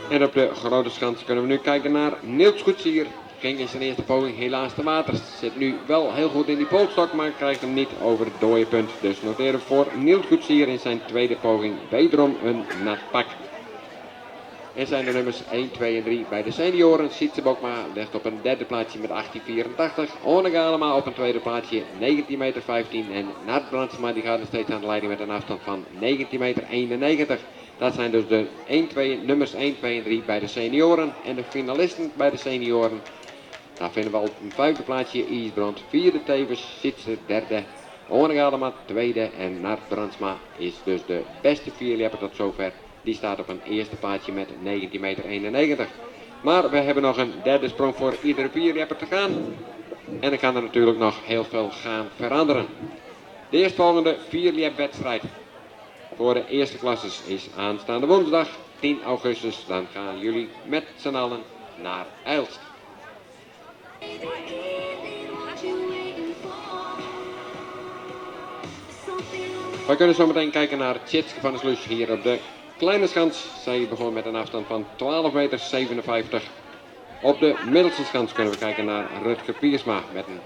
En op de grote schans kunnen we nu kijken naar Niels Koetsier. Ging in zijn eerste poging helaas te water. Zit nu wel heel goed in die polstok, maar krijgt hem niet over het dode punt. Dus noteren we voor Niels Koetsier in zijn tweede poging wederom een nat pak. En zijn de nummers 1, 2 en 3 bij de senioren. Sietse Bokma ligt op een derde plaatsje met 18,84. One Galema op een tweede plaatsje 19,15 meter. En Nart Brandsma die gaat nog steeds aan de leiding met een afstand van 19,91 meter. Dat zijn dus de nummers 1, 2 en 3 bij de senioren. En de finalisten bij de senioren. Daar vinden we op een vijfde plaatsje Isbrand, vierde tevens, Sietse derde, One Galema tweede en Nart Brandsma is dus de beste vierlepper tot zover. Die staat op een eerste plaatje met 19,91 meter. Maar we hebben nog een derde sprong voor iedere vierlepper te gaan. En dan kan er natuurlijk nog heel veel gaan veranderen. De eerstvolgende vierlepwedstrijd voor de eerste klasses is aanstaande woensdag 10 augustus. Dan gaan jullie met z'n allen naar Eilst. We kunnen zo meteen kijken naar Tjitske van der Sluis hier op de kleine schans. Zij begon met een afstand van 12,57 meter. Op de middelste schans kunnen we kijken naar Rutger Piersma met een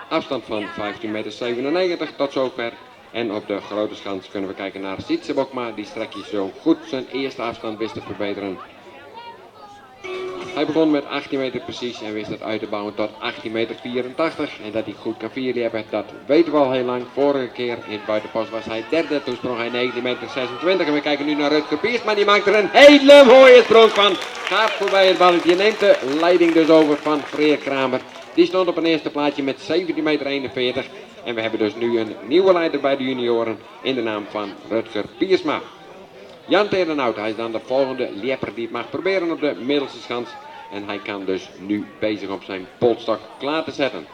afstand van 15,97 meter tot zover. En op de grote schans kunnen we kijken naar Sietse Bokma, die strakjes zo goed zijn eerste afstand wist te verbeteren. Hij begon met 18 meter precies en wist het uit te bouwen tot 18,84 meter. En dat hij goed kan vierlepen, dat weten we al heel lang. Vorige keer in het buitenpost was hij derde, toen sprong hij 19,26 meter. En we kijken nu naar Rutger Piersma, die maakt er een hele mooie sprong van. Gaat voorbij het balletje, neemt de leiding dus over van Freer Kramer. Die stond op een eerste plaatje met 17,41 meter. En we hebben dus nu een nieuwe leider bij de junioren in de naam van Rutger Piersma. Jan Terenhout, hij is dan de volgende lepper die het mag proberen op de middelste schans. En hij kan dus nu bezig op zijn polstok klaar te zetten.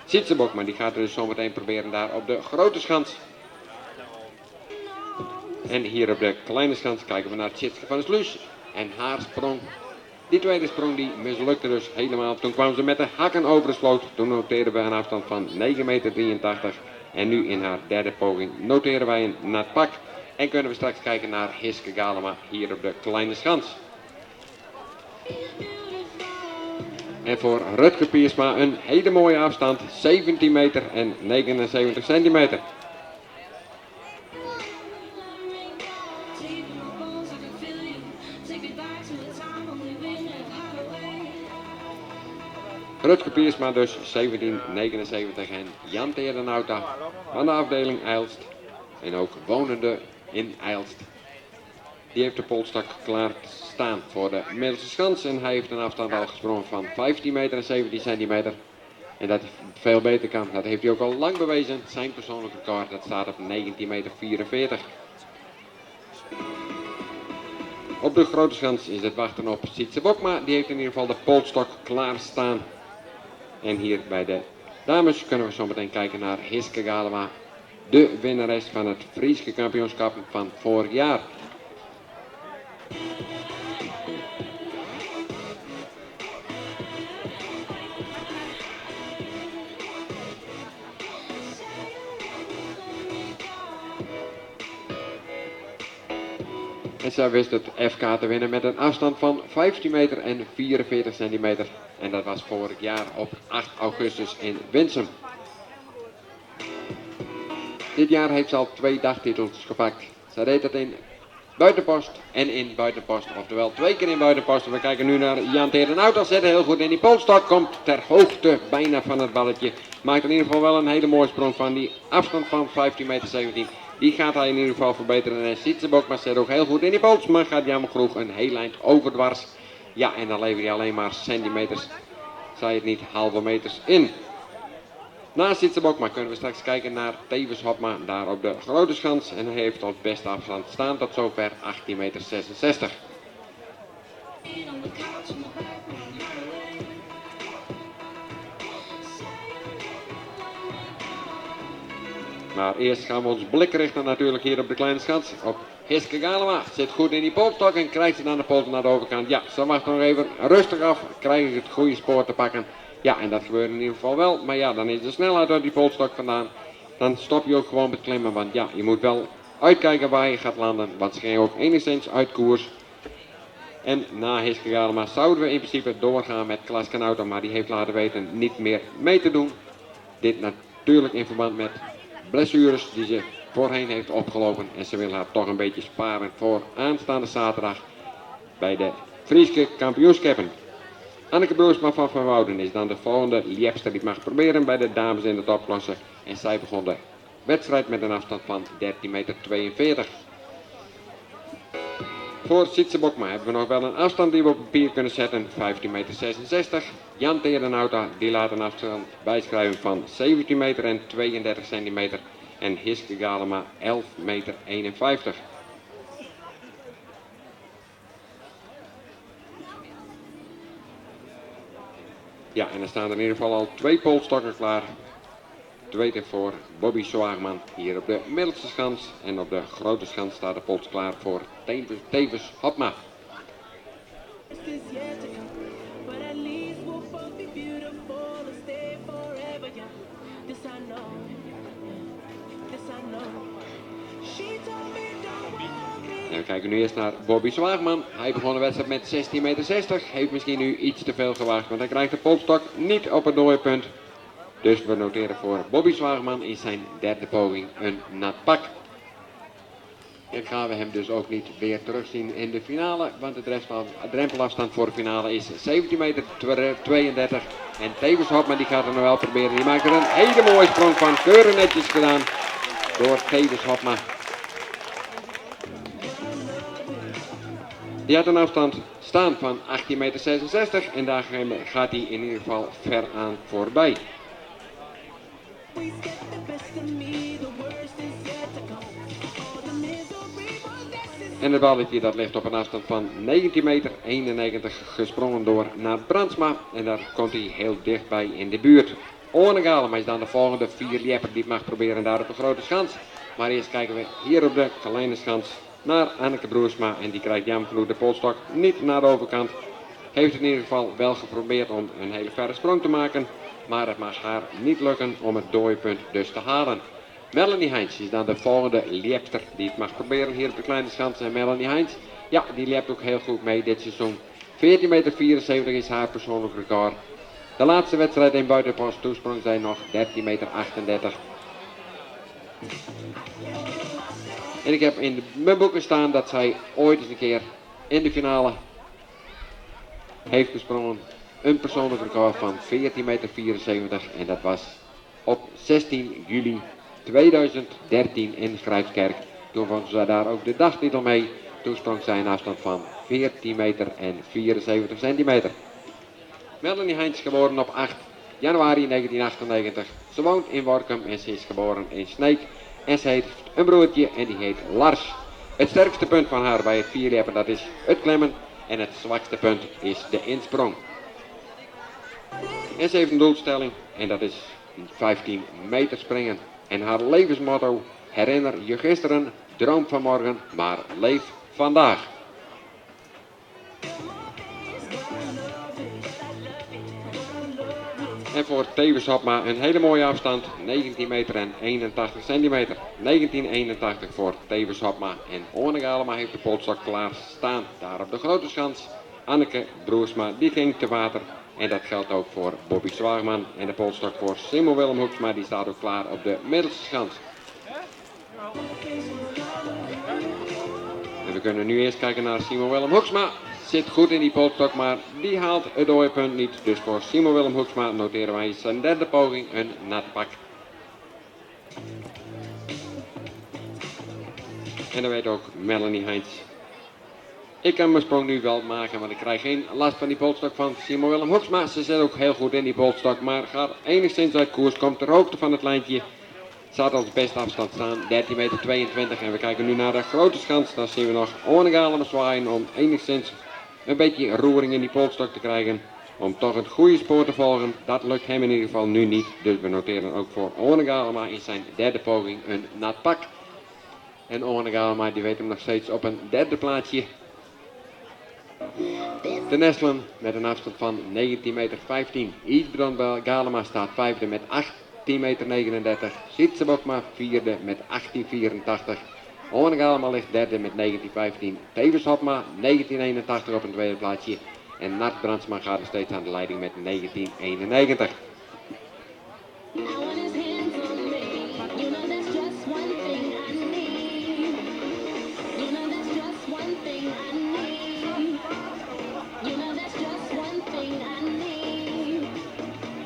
Sietse Bokma die gaat dus zometeen proberen daar op de grote schans. En hier op de kleine schans kijken we naar Tjitske van der Sluis. En haar sprong, die tweede sprong die mislukte dus helemaal. Toen kwam ze met de hakken over de sloot. Toen noteerden we een afstand van 9,83 meter. En nu in haar derde poging noteren wij een nat pak. En kunnen we straks kijken naar Hiske Galema hier op de kleine schans. En voor Rutger Piersma een hele mooie afstand, 17 meter en 79 centimeter. Rutger Piersma dus 17,79 en Jan Terenhout van de afdeling Eilst en ook wonende in Eilst. Die heeft de polstok klaar staan voor de middelste schans en hij heeft een afstand al gesprongen van 15 meter en 17 centimeter. En dat hij veel beter kan, dat heeft hij ook al lang bewezen. Zijn persoonlijke record dat staat op 19,44 meter. Op de grote schans is het wachten op Sietse Bokma. Die heeft in ieder geval de polstok klaar staan. En hier bij de dames kunnen we zo meteen kijken naar Hiske Galema. De winnares van het Frieske kampioenschap van vorig jaar. En zij wist het FK te winnen met een afstand van 15 meter en 44 centimeter. En dat was vorig jaar op 8 augustus in Winsum. Dit jaar heeft ze al 2 dagtitels gepakt. Zij deed het in buitenpost en in buitenpost. Oftewel 2 keer in buitenpost. We kijken nu naar Jan Terenhout. Dat zet heel goed in die polstok. Komt ter hoogte bijna van het balletje. Maakt in ieder geval wel een hele mooie sprong van die afstand van 15 meter 17. Die gaat hij in ieder geval verbeteren. En Sietsebok maar zet ook heel goed in die pols. Maar gaat jammer genoeg een heel eind overdwars. Ja, en dan lever hij alleen maar centimeters. Zij het niet halve meters in. Naast Sietsebok maar kunnen we straks kijken naar Tevens Hopma daar op de grote schans. En hij heeft als beste afstand staan tot zover 18,66 meter. Maar eerst gaan we ons blik richten natuurlijk hier op de kleine schans. Op Hiske Galema zit goed in die polstok en krijgt ze dan de pols naar de overkant. Ja, ze wacht nog even rustig af, krijg ik het goede spoor te pakken. Ja, en dat gebeurt in ieder geval wel. Maar ja, dan is de snelheid uit die polstok vandaan. Dan stop je ook gewoon met klimmen, want ja, je moet wel uitkijken waar je gaat landen. Want ze ging ook enigszins uit koers. En na Hiske Galema zouden we in principe doorgaan met Klaas Kanouter, maar die heeft laten weten niet meer mee te doen. Dit natuurlijk in verband met blessures die ze voorheen heeft opgelopen. En ze wil haar toch een beetje sparen voor aanstaande zaterdag bij de Friese kampioenschappen. Anneke Broersma van Van Wouden is dan de volgende liefste die mag proberen bij de dames in de topklasse. En zij begon de wedstrijd met een afstand van 13,42 meter. Voor Sietse Bokma hebben we nog wel een afstand die we op papier kunnen zetten, 15,66 meter. Jan Terenhouta die laat een afstand bijschrijven van 17 meter en 32 centimeter. En Hiske Galema 11,51 meter. Ja, en er staan er in ieder geval al 2 polstokken klaar. Tweede voor Bobby Zwaagman hier op de middelste schans. En op de grote schans staat de pols klaar voor Tevens Hopma. En we kijken nu eerst naar Bobby Zwaagman. Hij begon de wedstrijd met 16,60 meter. Heeft misschien nu iets te veel gewaagd, want hij krijgt de polstok niet op het dooipunt. Dus we noteren voor Bobby Zwaagman in zijn derde poging een nat pak. En gaan we hem dus ook niet weer terugzien in de finale, want de drempelafstand voor de finale is 17,32 meter. En Tevens Hopman die gaat er nog wel proberen. Die maakt er een hele mooie sprong van, keurig netjes gedaan door Tevens Hopman. Die had een afstand staan van 18,66 meter en daar gaat hij in ieder geval ver aan voorbij. En het balletje dat ligt op een afstand van 19,91 meter gesprongen door naar Brandsma. En daar komt hij heel dichtbij in de buurt. Orne Galema is dan de volgende 4 lieper die mag proberen daar op de grote schans. Maar eerst kijken we hier op de kleine schans naar Anneke Broersma. En die krijgt jammer genoeg de polstok niet naar de overkant. Heeft het in ieder geval wel geprobeerd om een hele verre sprong te maken. Maar het mag haar niet lukken om het dooipunt dus te halen. Melanie Heins is dan de volgende liepster die het mag proberen hier op de kleine schans. En Melanie Heins, ja, die liept ook heel goed mee dit seizoen. 14,74 meter is haar persoonlijk record. De laatste wedstrijd in buitenpost toesprong zij nog 13,38 meter. En ik heb in mijn boeken staan dat zij ooit eens een keer in de finale heeft gesprongen. Een persoonlijk record van 14,74 meter. En dat was op 16 juli 2013 in Grijpskerk. Toen vond ze daar ook de dagtitel mee. Toen sprong zij een afstand van 14 meter en 74 centimeter. Melanie Heins geboren op 8 januari 1998. Ze woont in Workum en ze is geboren in Sneek. En ze heeft een broertje en die heet Lars. Het sterkste punt van haar bij het vierlepen dat is het klemmen. En het zwakste punt is de insprong. En ze heeft een doelstelling en dat is 15 meter springen. En haar levensmotto: herinner je gisteren, droom van morgen, maar leef vandaag. En voor Tevens Hopma een hele mooie afstand, 19 meter en 81 centimeter. 1981 voor Tevens Hopma. En Orne Galema heeft de polstok klaar staan. Daar op de grote schans. Anneke Broersma, die ging te water. En dat geldt ook voor Bobby Zwaagman. En de polstok voor Simon Willem Hoeksma, die staat ook klaar op de middelste schans. En we kunnen nu eerst kijken naar Simon Willem Hoeksma. Zit goed in die polstok, maar die haalt het dooipunt niet. Dus voor Simon Willem Hoeksma noteren wij zijn derde poging een nat pak. En dan weet ook Melanie Heins. Ik kan mijn sprong nu wel maken, want ik krijg geen last van die polstok van Simon Willem Hoeksma. Ze zit ook heel goed in die polstok, maar gaat enigszins uit koers. Komt ter hoogte van het lijntje. Staat als beste afstand staan, 13,22 meter. En we kijken nu naar de grote schans. Dan zien we nog Orne Galema zwaaien om enigszins een beetje roering in die polstok te krijgen. Om toch het goede spoor te volgen. Dat lukt hem in ieder geval nu niet. Dus we noteren ook voor Orne Galema in zijn derde poging een nat pak. En Orne Galema die weet hem nog steeds op een derde plaatsje te nestelen met een afstand van 19,15 meter. Idron Galema staat vijfde met 18,39 meter. Sietse Bokma vierde met 18,84. Orne Galema ligt derde met 19,15. Tevens Hopma 19,81 op een tweede plaatsje. En Nart Brandsma gaat er steeds aan de leiding met 19,91.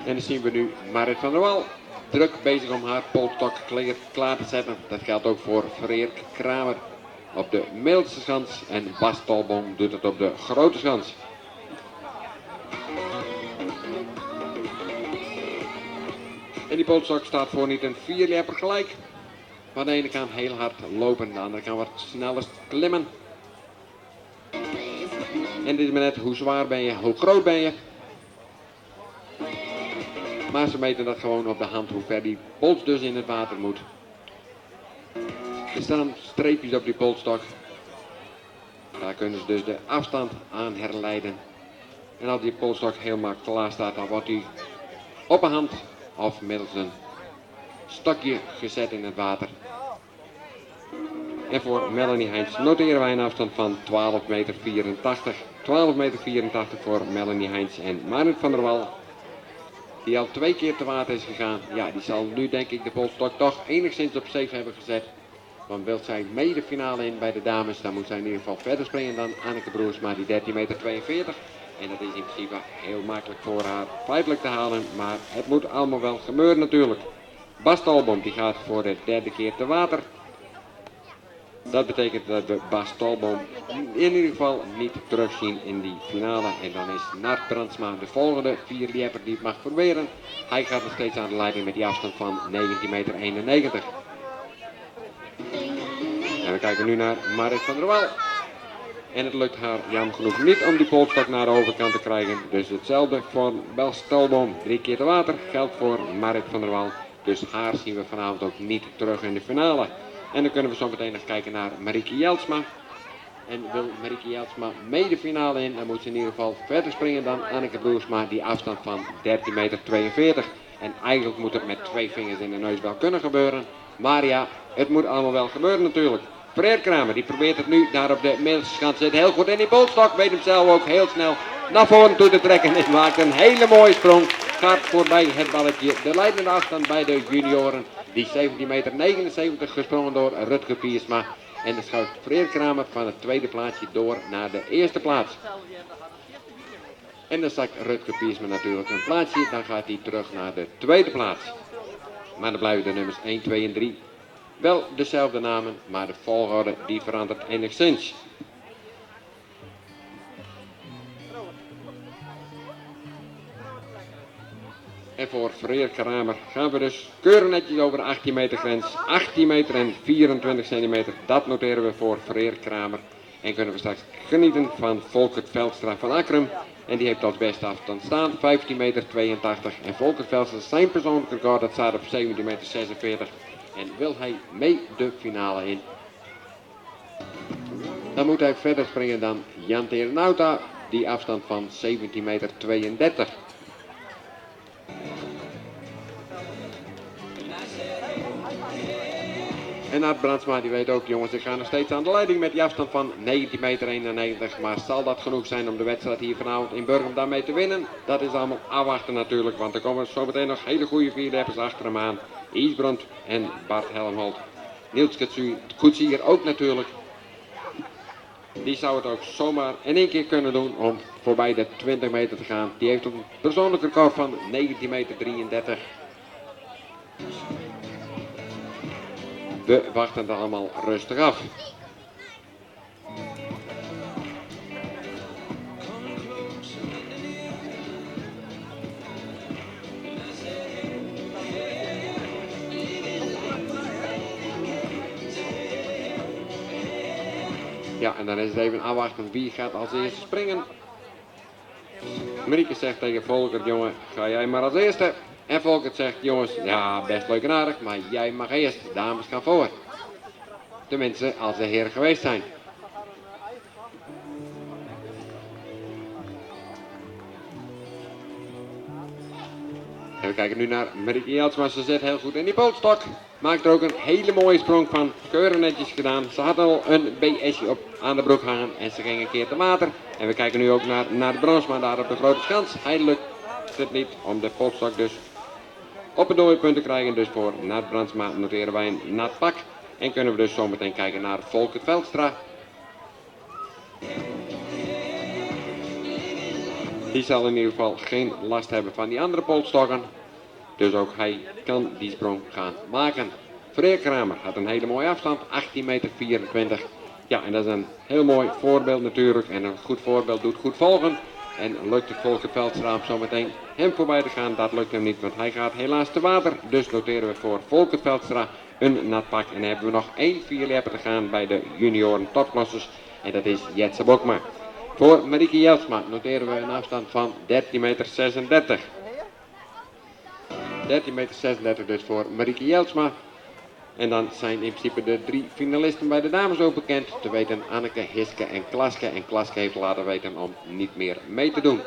En dan zien we nu Marit van der Wal druk bezig om haar polstok klaar te zetten. Dat geldt ook voor Freek Kramer op de middelste schans. En Bas Tolboom doet het op de grote schans. En die polstok staat voor niet een vierlepper gelijk. Van de ene kant heel hard lopen, de andere kant wat sneller klimmen. En dit is maar net hoe zwaar ben je, hoe groot ben je. Maar ze meten dat gewoon op de hand hoe ver die pols dus in het water moet. Er staan streepjes op die polstok. Daar kunnen ze dus de afstand aan herleiden. En als die polstok helemaal klaar staat, dan wordt die op een hand of middels een stokje gezet in het water. En voor Melanie Heins noteren wij een afstand van 12,84 meter. 12,84 meter voor Melanie Heins. En Marit van der Wal, die al 2 keer te water is gegaan, ja, die zal nu denk ik de polstok toch enigszins op safe hebben gezet. Want wil zij mee de finale in bij de dames, dan moet zij in ieder geval verder springen dan Anneke Broersma, die 13,42 meter. En dat is in principe heel makkelijk voor haar feitelijk te halen, maar het moet allemaal wel gebeuren natuurlijk. Bas Tolboom die gaat voor de derde keer te water. Dat betekent dat we Bas Tolboom in ieder geval niet terugzien in die finale. En dan is Nart Brandsma de volgende vierlepper die het mag proberen. Hij gaat nog steeds aan de leiding met die afstand van 19,91 meter. En we kijken nu naar Marit van der Wal. En het lukt haar jammer genoeg niet om die polstok naar de overkant te krijgen. Dus hetzelfde voor Bas Tolboom. 3 keer te water geldt voor Marit van der Wal. Dus haar zien we vanavond ook niet terug in de finale. En dan kunnen we zo meteen nog kijken naar Marieke Jeltsma. En wil Marieke Jeltsma mee de finale in, dan moet ze in ieder geval verder springen dan Anneke Broersma, die afstand van 13,42 meter. En eigenlijk moet het met 2 vingers in de neus wel kunnen gebeuren. Maar ja, het moet allemaal wel gebeuren natuurlijk. Freek Kramer, die probeert het nu daar op de middelste schans. Zit heel goed in die polstok, weet hem zelf ook heel snel naar voren toe te trekken. En maakt een hele mooie sprong. Gaat voorbij het balletje. De leidende afstand bij de junioren. Die 17,79 meter gesprongen door Rutger Piersma. En dan schuift Freek Kramer van het tweede plaatsje door naar de eerste plaats. En dan zakt Rutger Piersma natuurlijk een plaatsje. Dan gaat hij terug naar de tweede plaats. Maar dan blijven de nummers 1, 2 en 3 wel dezelfde namen. Maar de volgorde die verandert enigszins. En voor Freek Kramer gaan we dus keurig netjes over de 18 meter grens. 18 meter en 24 centimeter. Dat noteren we voor Freek Kramer. En kunnen we straks genieten van Volkert Veldstra van Akrum. En die heeft als beste afstand staan 15 meter 82. En Volkert Veldstra zijn persoonlijk record dat staat op 17 meter 46. En wil hij mee de finale in, dan moet hij verder springen dan Jan Terenauta. Die afstand van 17 meter 32. En Art Brandsma die weet ook, jongens, ik ga nog steeds aan de leiding met die afstand van 19,91 meter. Maar zal dat genoeg zijn om de wedstrijd hier vanavond in Burgum daarmee te winnen? Dat is allemaal afwachten natuurlijk, want er komen zometeen nog hele goede vierleppers achter hem aan. Isbrand en Bart Helmholt. Niels Koetsier ook natuurlijk. Die zou het ook zomaar in één keer kunnen doen om voorbij de 20 meter te gaan. Die heeft een persoonlijk record van 19,33 meter. We wachten het allemaal rustig af. Ja, en dan is het even afwachten wie gaat als eerste springen. Marieke zegt tegen Volkert, jongen, ga jij maar als eerste. En Volkert zegt, jongens, ja, best leuk en aardig, maar jij mag eerst. Dames gaan voor. Tenminste, als de heren geweest zijn. En we kijken nu naar Marieke Jeltsma. Ze zit heel goed in die polstok. Maakt er ook een hele mooie sprong van. Keurig netjes gedaan. Ze had al een BS'je op aan de broek hangen en ze ging een keer te water. En we kijken nu ook naar de Brandsma daar op de grote schans. Hij lukt het niet om de polstok dus op het dooipunt te krijgen. Dus voor Nat Brandsma noteren wij een nat pak. En kunnen we dus zometeen kijken naar Volkert Veldstra. Die zal in ieder geval geen last hebben van die andere polstokken. Dus ook hij kan die sprong gaan maken. Freek Kramer had een hele mooie afstand, 18,24 meter. Ja, en dat is een heel mooi voorbeeld natuurlijk. En een goed voorbeeld doet goed volgen. En lukt het Volkert Veldstra om zometeen hem voorbij te gaan. Dat lukt hem niet, want hij gaat helaas te water. Dus noteren we voor Volkert Veldstra een nat pak. En dan hebben we nog 1 vierlepper te gaan bij de junioren topklasses. En dat is Jetse Bokma. Voor Marieke Jeltsma noteren we een afstand van 13,36 meter. 13,36 meter dus voor Marieke Jeltsma. En dan zijn in principe de 3 finalisten bij de dames ook bekend. Te weten Anneke, Hiske en Klaske. En Klaske heeft laten weten om niet meer mee te doen.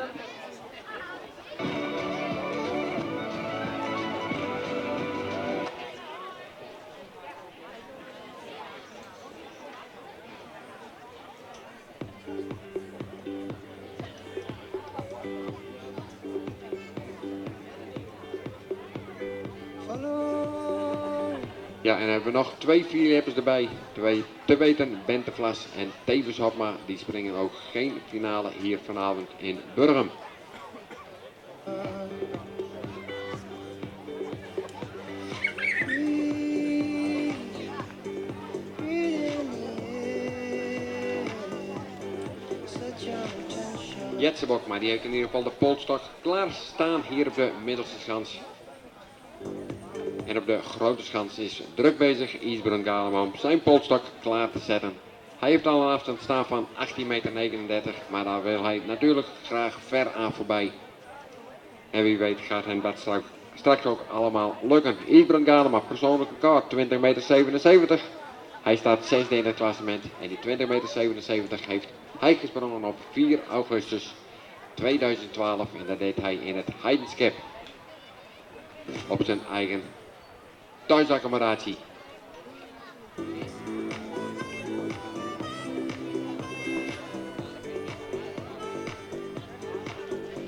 Ja, en dan hebben we nog 2 vierleppers erbij. 2 te weten, Bente Vlas en Tevens Hopma. Die springen ook geen finale hier vanavond in Burgum. Jetse Bokma, die heeft in ieder geval de polstok klaarstaan hier op de middelste schans. En op de grote schans is druk bezig Isbrand Galema om zijn polstok klaar te zetten. Hij heeft al een afstand staan van 18,39 meter, maar daar wil hij natuurlijk graag ver aan voorbij. En wie weet gaat hem dat straks ook allemaal lukken. Isbrand Galema, persoonlijk record 20,77 meter. Hij staat 6e in het klassement en die 20,77 meter heeft hij gesprongen op 4 augustus 2012 en dat deed hij in het Heidenskep. Op zijn eigen thuisaccommodatie.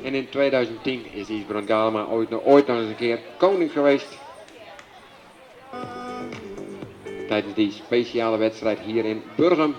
En in 2010 is Isbrand Galema ooit nog eens een keer koning geweest. Tijdens die speciale wedstrijd hier in Burgum.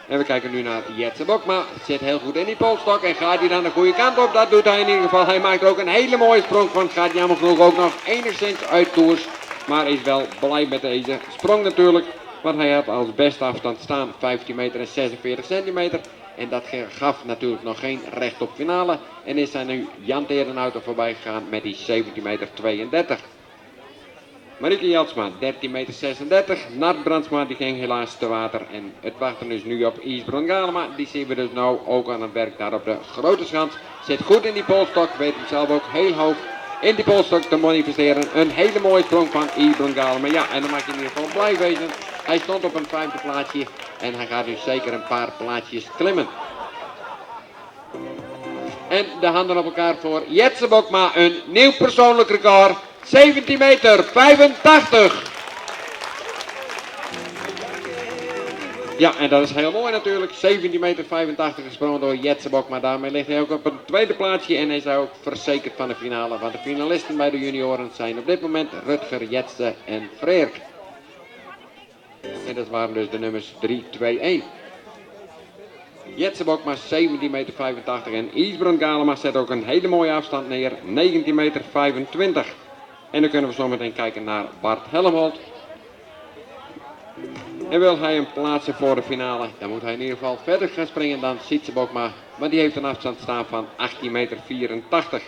En we kijken nu naar Jetse Bokma. Zit heel goed in die polstok en gaat hij dan de goede kant op. Dat doet hij in ieder geval. Hij maakt ook een hele mooie sprong van. Gaat jammer genoeg ook nog enigszins uit koers. Maar is wel blij met deze sprong natuurlijk. Want hij had als beste afstand staan 15 meter en 46 centimeter. En dat gaf natuurlijk nog geen recht op finale. En is hij nu Jan Terenhouten voorbij gegaan met die 17 meter 32. Marieke Jeltsma 13,36 meter. Nat Brandsma die ging helaas te water. En het wachten is nu op Isbrand Galema. Die zien we dus nou ook aan het werk daar op de grote schans. Zit goed in die polstok. Weet hem zelf ook heel hoog in die polstok te manifesteren. Een hele mooie sprong van Isbrand Galema. Ja, en dan mag je in ieder geval blij wezen. Hij stond op een 5e plaatsje. En hij gaat dus zeker een paar plaatsjes klimmen. En de handen op elkaar voor Jetse Bokma. Een nieuw persoonlijk record. 17 meter 85. Ja, en dat is heel mooi natuurlijk. 17 meter 85 gesprongen door Jetsebok. Maar daarmee ligt hij ook op een tweede plaatsje. En hij is ook verzekerd van de finale. Want de finalisten bij de junioren zijn op dit moment Rutger, Jetsen en Freerk. En dat waren dus de nummers 3, 2, 1. Jetsebok maar 17 meter 85. En Isbrand Galema zet ook een hele mooie afstand neer. 19 meter 25. En dan kunnen we zo meteen kijken naar Bart Helmholt. En wil hij hem plaatsen voor de finale, dan moet hij in ieder geval verder gaan springen dan Sietse Bokma. Want die heeft een afstand staan van 18 meter 84.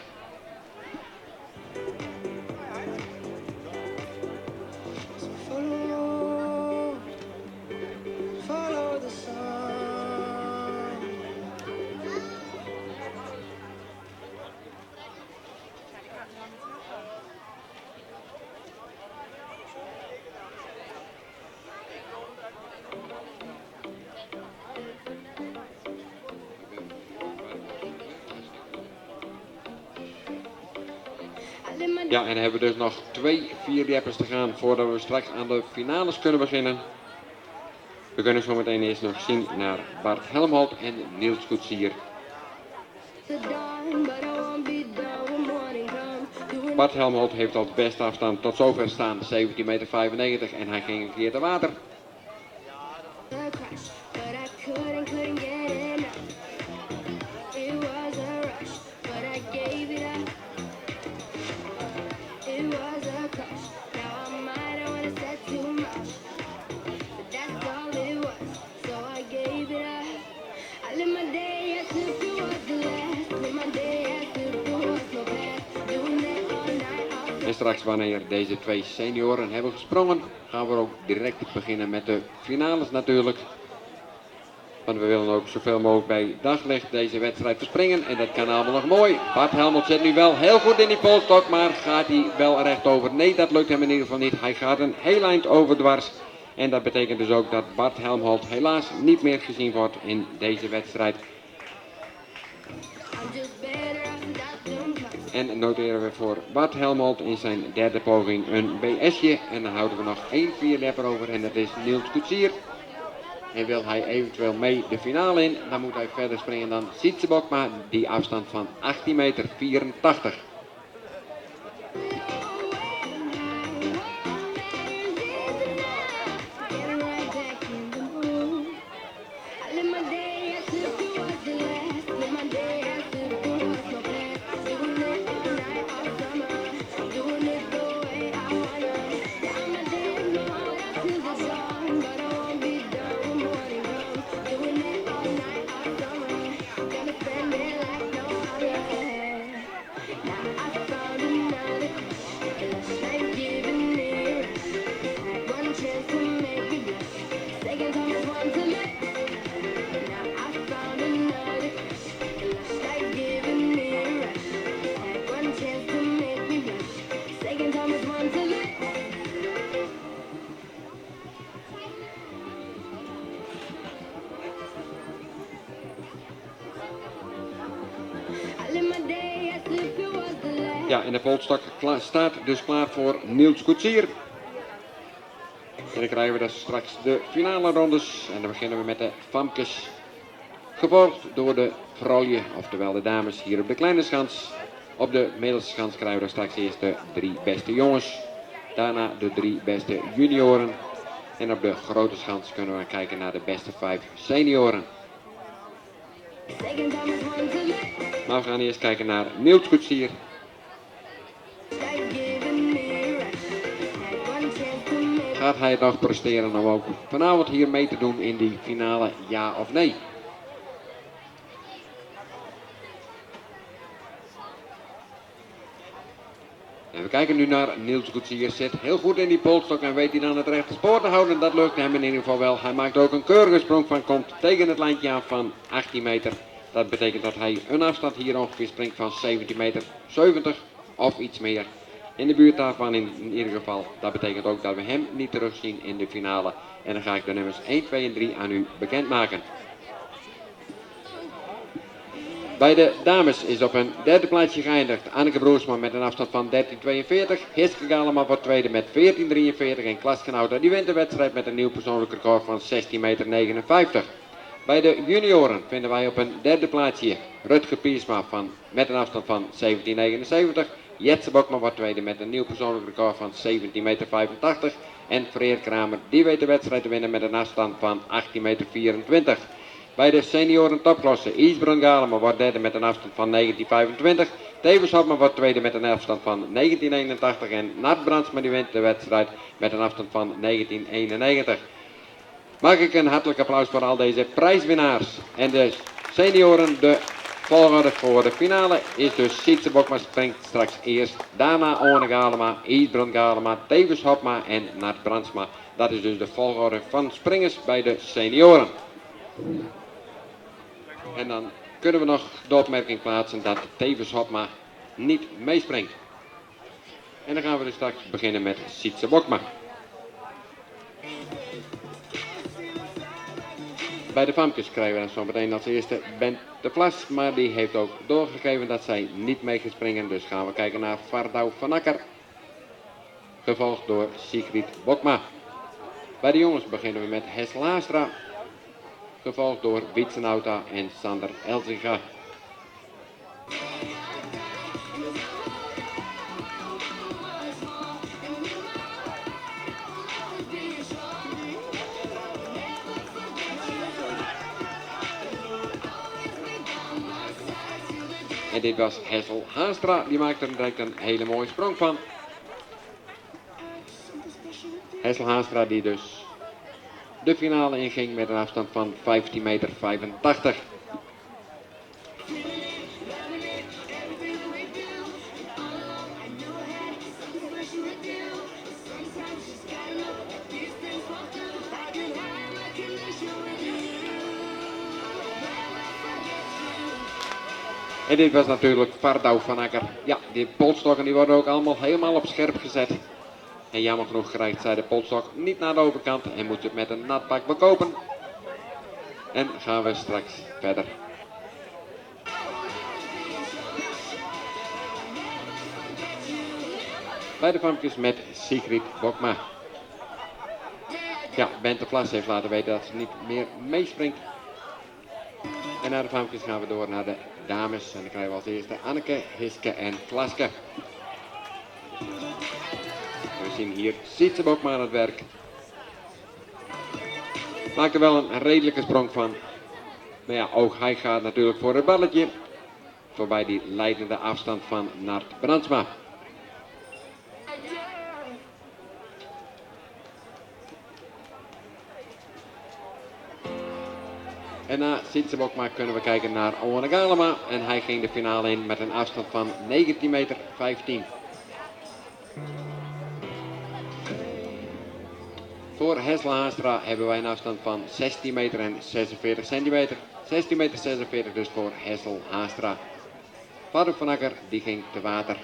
Follow the sun. Ja, en dan hebben we dus nog 2 vierjappers te gaan voordat we straks aan de finales kunnen beginnen. We kunnen zo meteen eerst nog zien naar Bart Helmholt en Niels Koetsier. Bart Helmholt heeft als beste afstand tot zover staan 17 meter 95 en hij ging een keer te water. En straks wanneer deze 2 senioren hebben gesprongen, gaan we ook direct beginnen met de finales natuurlijk. Want we willen ook zoveel mogelijk bij daglicht deze wedstrijd verspringen. En dat kan allemaal nog mooi. Bart Helmholt zit nu wel heel goed in die polstok, maar gaat hij wel recht over? Nee, dat lukt hem in ieder geval niet. Hij gaat een heel eind overdwars. En dat betekent dus ook dat Bart Helmholt helaas niet meer gezien wordt in deze wedstrijd. En noteren we voor Bart Helmholt in zijn derde poging een BS'je. En dan houden we nog 1 vierlepper over en dat is Niels Koetsier. En wil hij eventueel mee de finale in, dan moet hij verder springen dan Sietse Bokma, die afstand van 18 meter 84. Ja, en de polstok staat dus klaar voor Niels Koetsier. En dan krijgen we dus straks de finale rondes. En dan beginnen we met de famkes. Gevolgd door de vrouwen, oftewel de dames hier op de kleine schans. Op de middelste schans krijgen we straks eerst de 3 beste jongens. Daarna de 3 beste junioren. En op de grote schans kunnen we kijken naar de beste 5 senioren. Maar we gaan eerst kijken naar Niels Koetsier. Gaat hij het nog presteren om ook vanavond hier mee te doen in die finale, ja of nee? En we kijken nu naar Niels Koetsier. Zit heel goed in die polstok en weet hij dan het rechte spoor te houden. Dat lukt hem in ieder geval wel. Hij maakt ook een keurige sprong van, komt tegen het lijntje aan van 18 meter. Dat betekent dat hij een afstand hier ongeveer springt van 17 meter 70 of iets meer. In de buurt daarvan in ieder geval. Dat betekent ook dat we hem niet terugzien in de finale. En dan ga ik de nummers 1, 2 en 3 aan u bekendmaken. Bij de dames is op een derde plaatsje geëindigd Anneke Broersma met een afstand van 13.42. Hiske Galema wordt tweede met 14.43 en klasgenoten die wint de wedstrijd met een nieuw persoonlijk record van 16,59 meter. Bij de junioren vinden wij op een derde plaatsje Rutger Piersma met een afstand van 17,79. Jetse Bokma wordt tweede met een nieuw persoonlijk record van 17,85 meter. En Freer Kramer die weet de wedstrijd te winnen met een afstand van 18,24 meter. Bij de senioren topklasse Isbrun Galema wordt derde met een afstand van 19,25. Tevens Hopman wordt tweede met een afstand van 19,81 en Nart Brandsma die wint de wedstrijd met een afstand van 19,91. Maak ik een hartelijk applaus voor al deze prijswinnaars. En de senioren, de volgorde voor de finale is dus Sietse Bokma springt straks eerst. Daarna One Galema, Isbrun Galema, Tevens Hopma en Nart Brandsma. Dat is dus de volgorde van springers bij de senioren. En dan kunnen we nog de opmerking plaatsen dat Tevens Hopma niet meespringt. En dan gaan we dus straks beginnen met Sietse Bokma. Bij de famkes krijgen we dan zo meteen als eerste Bent de Vlas, maar die heeft ook doorgegeven dat zij niet mee gaat springen. Dus gaan we kijken naar Vardau van Akker, gevolgd door Sigrid Bokma. Bij de jongens beginnen we met Hessel Haastra, gevolgd door Witsenauta en Sander Elzinga. En dit was Hessel Haastra, die maakte er direct een hele mooie sprong van. Hessel Haastra die dus de finale inging met een afstand van 15,85 meter. En dit was natuurlijk Vardau van Akker. Ja, die polsstokken die worden ook allemaal helemaal op scherp gezet. En jammer genoeg krijgt zij de polstok niet naar de overkant en moet het met een natpak bekopen. En gaan we straks verder. Bij de famkes met Sigrid Bokma. Ja, Bent de Vlas heeft laten weten dat ze niet meer meespringt. En na de famkes gaan we door naar de dames. En dan krijgen we als eerste Anneke, Hiske en Klaske. We zien hier Sietse Bokma aan het werk. Maakt er wel een redelijke sprong van. Maar ja, ook hij gaat natuurlijk voor het balletje. Voorbij die leidende afstand van Nart Brandsma. En na Sietse Bokma kunnen we kijken naar One Galema. En hij ging de finale in met een afstand van 19,15 meter. Voor Hessel Haastra hebben wij een afstand van 16 meter en 46 centimeter. 16,46 meter dus voor Hessel Haastra. Vardau van Akker die ging te water.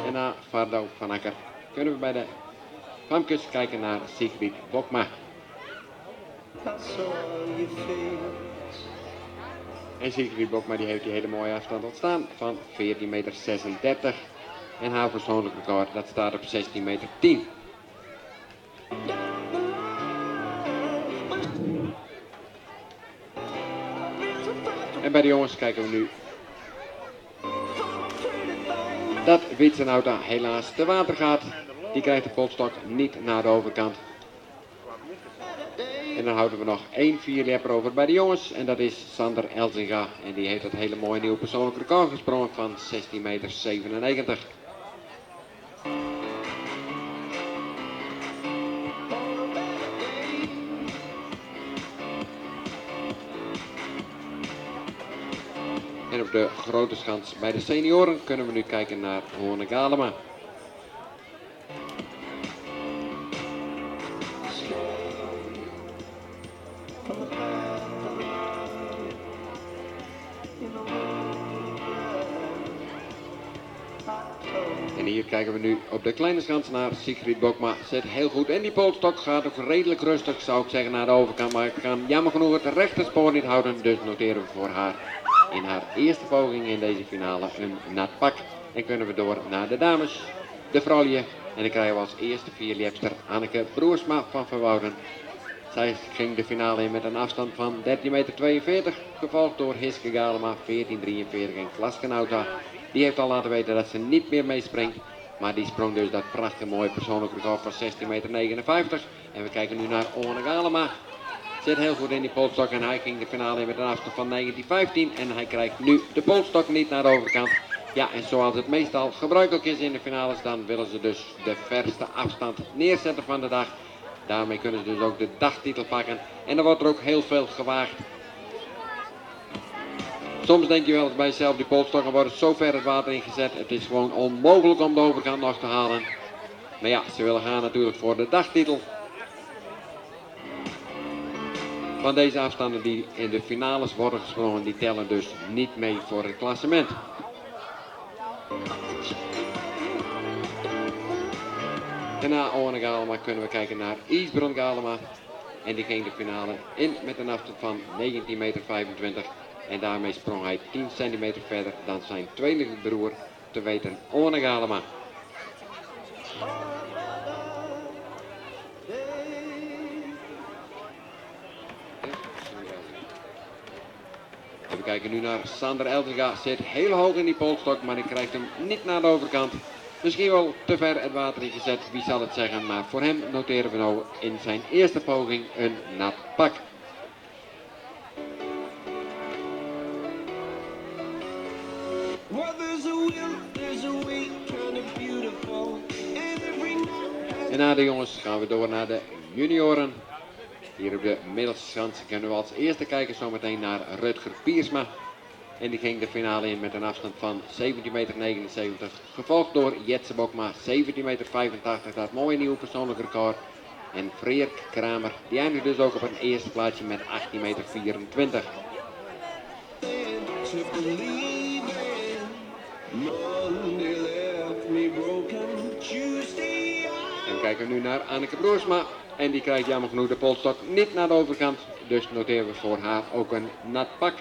En na Vardau van Akker kunnen we bij de famkes kijken naar Sigrid Bokma. En Sigrid Bokma die heeft die hele mooie afstand ontstaan van 14,36 meter. En haar persoonlijk record dat staat op 16,10 meter. En bij de jongens kijken we nu dat Witsenauta helaas te water gaat. Die krijgt de polstok niet naar de overkant. En dan houden we nog één vierlepper over bij de jongens. En dat is Sander Elzinga. En die heeft dat hele mooie nieuwe persoonlijk record gesprongen van 16,97 meter. En op de grote schans bij de senioren kunnen we nu kijken naar One Galema. En hier kijken we nu op de kleine schans naar Sigrid Bokma. Zit heel goed in die polstok. Gaat ook redelijk rustig, zou ik zeggen, naar de overkant. Maar kan jammer genoeg het rechte spoor niet houden. Dus noteren we voor haar in haar eerste poging in deze finale een nat pak. En kunnen we door naar de dames. De vrouwtje. En dan krijgen we als eerste vierliepster Anneke Broersma van Verwouden. Zij ging de finale in met een afstand van 13,42 meter. Gevolgd door Hiske Galema 14,43 en Klaas Kanouta. Die heeft al laten weten dat ze niet meer meespringt. Maar die sprong dus dat prachtige mooie persoonlijk record van 16,59 meter. En we kijken nu naar Orne Galema. Zit heel goed in die polstok en hij ging de finale in met een afstand van 19,15. En hij krijgt nu de polstok niet naar de overkant. Ja, en zoals het meestal gebruikelijk is in de finales, dan willen ze dus de verste afstand neerzetten van de dag. Daarmee kunnen ze dus ook de dagtitel pakken. En er wordt er ook heel veel gewaagd. Soms denk je wel eens bij jezelf, die polsstokken worden zo ver het water ingezet. Het is gewoon onmogelijk om de overkant nog te halen. Maar ja, ze willen gaan natuurlijk voor de dagtitel. Van deze afstanden die in de finales worden gesprongen, die tellen dus niet mee voor het klassement. En na Orne Galema kunnen we kijken naar Isbron Galema. En die ging de finale in met een afstand van 19,25 meter. En daarmee sprong hij 10 centimeter verder dan zijn tweede broer, te weten Orne Galema. We kijken nu naar Sander Eltinga. Zit heel hoog in die polstok, maar hij krijgt hem niet naar de overkant. Misschien wel te ver het water ingezet, wie zal het zeggen. Maar voor hem noteren we nou in zijn eerste poging een nat pak. En na de jongens gaan we door naar de junioren. Hier op de middelste schans kunnen we als eerste kijken zometeen naar Rutger Piersma. En die ging de finale in met een afstand van 17,79 meter. Gevolgd door Jetse Bokma 17,85 meter. Dat mooie nieuwe persoonlijk record. En Freek Kramer, die eindigde dus ook op een eerste plaatsje met 18,24 meter. En we kijken nu naar Anneke Broersma. En die krijgt jammer genoeg de polstok niet naar de overkant. Dus noteren we voor haar ook een nat pak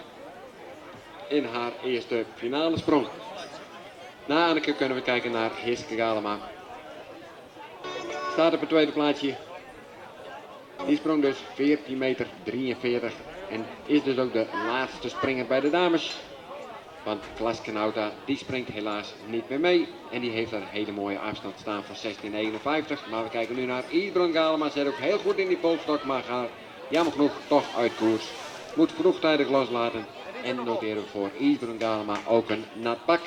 in haar eerste finale sprong. Na Anneke kunnen we kijken naar Hiske Galema. Staat op het tweede plaatsje. Die sprong dus 14,43 meter. En is dus ook de laatste springer bij de dames. Want Klaas Kanouta die springt helaas niet meer mee. En die heeft een hele mooie afstand staan van 16,51. Maar we kijken nu naar Isbron Galema. Zit ook heel goed in die polstok, maar gaat jammer genoeg toch uit koers. Moet vroegtijdig loslaten. En noteren we voor Isbron Galema ook een nat pak.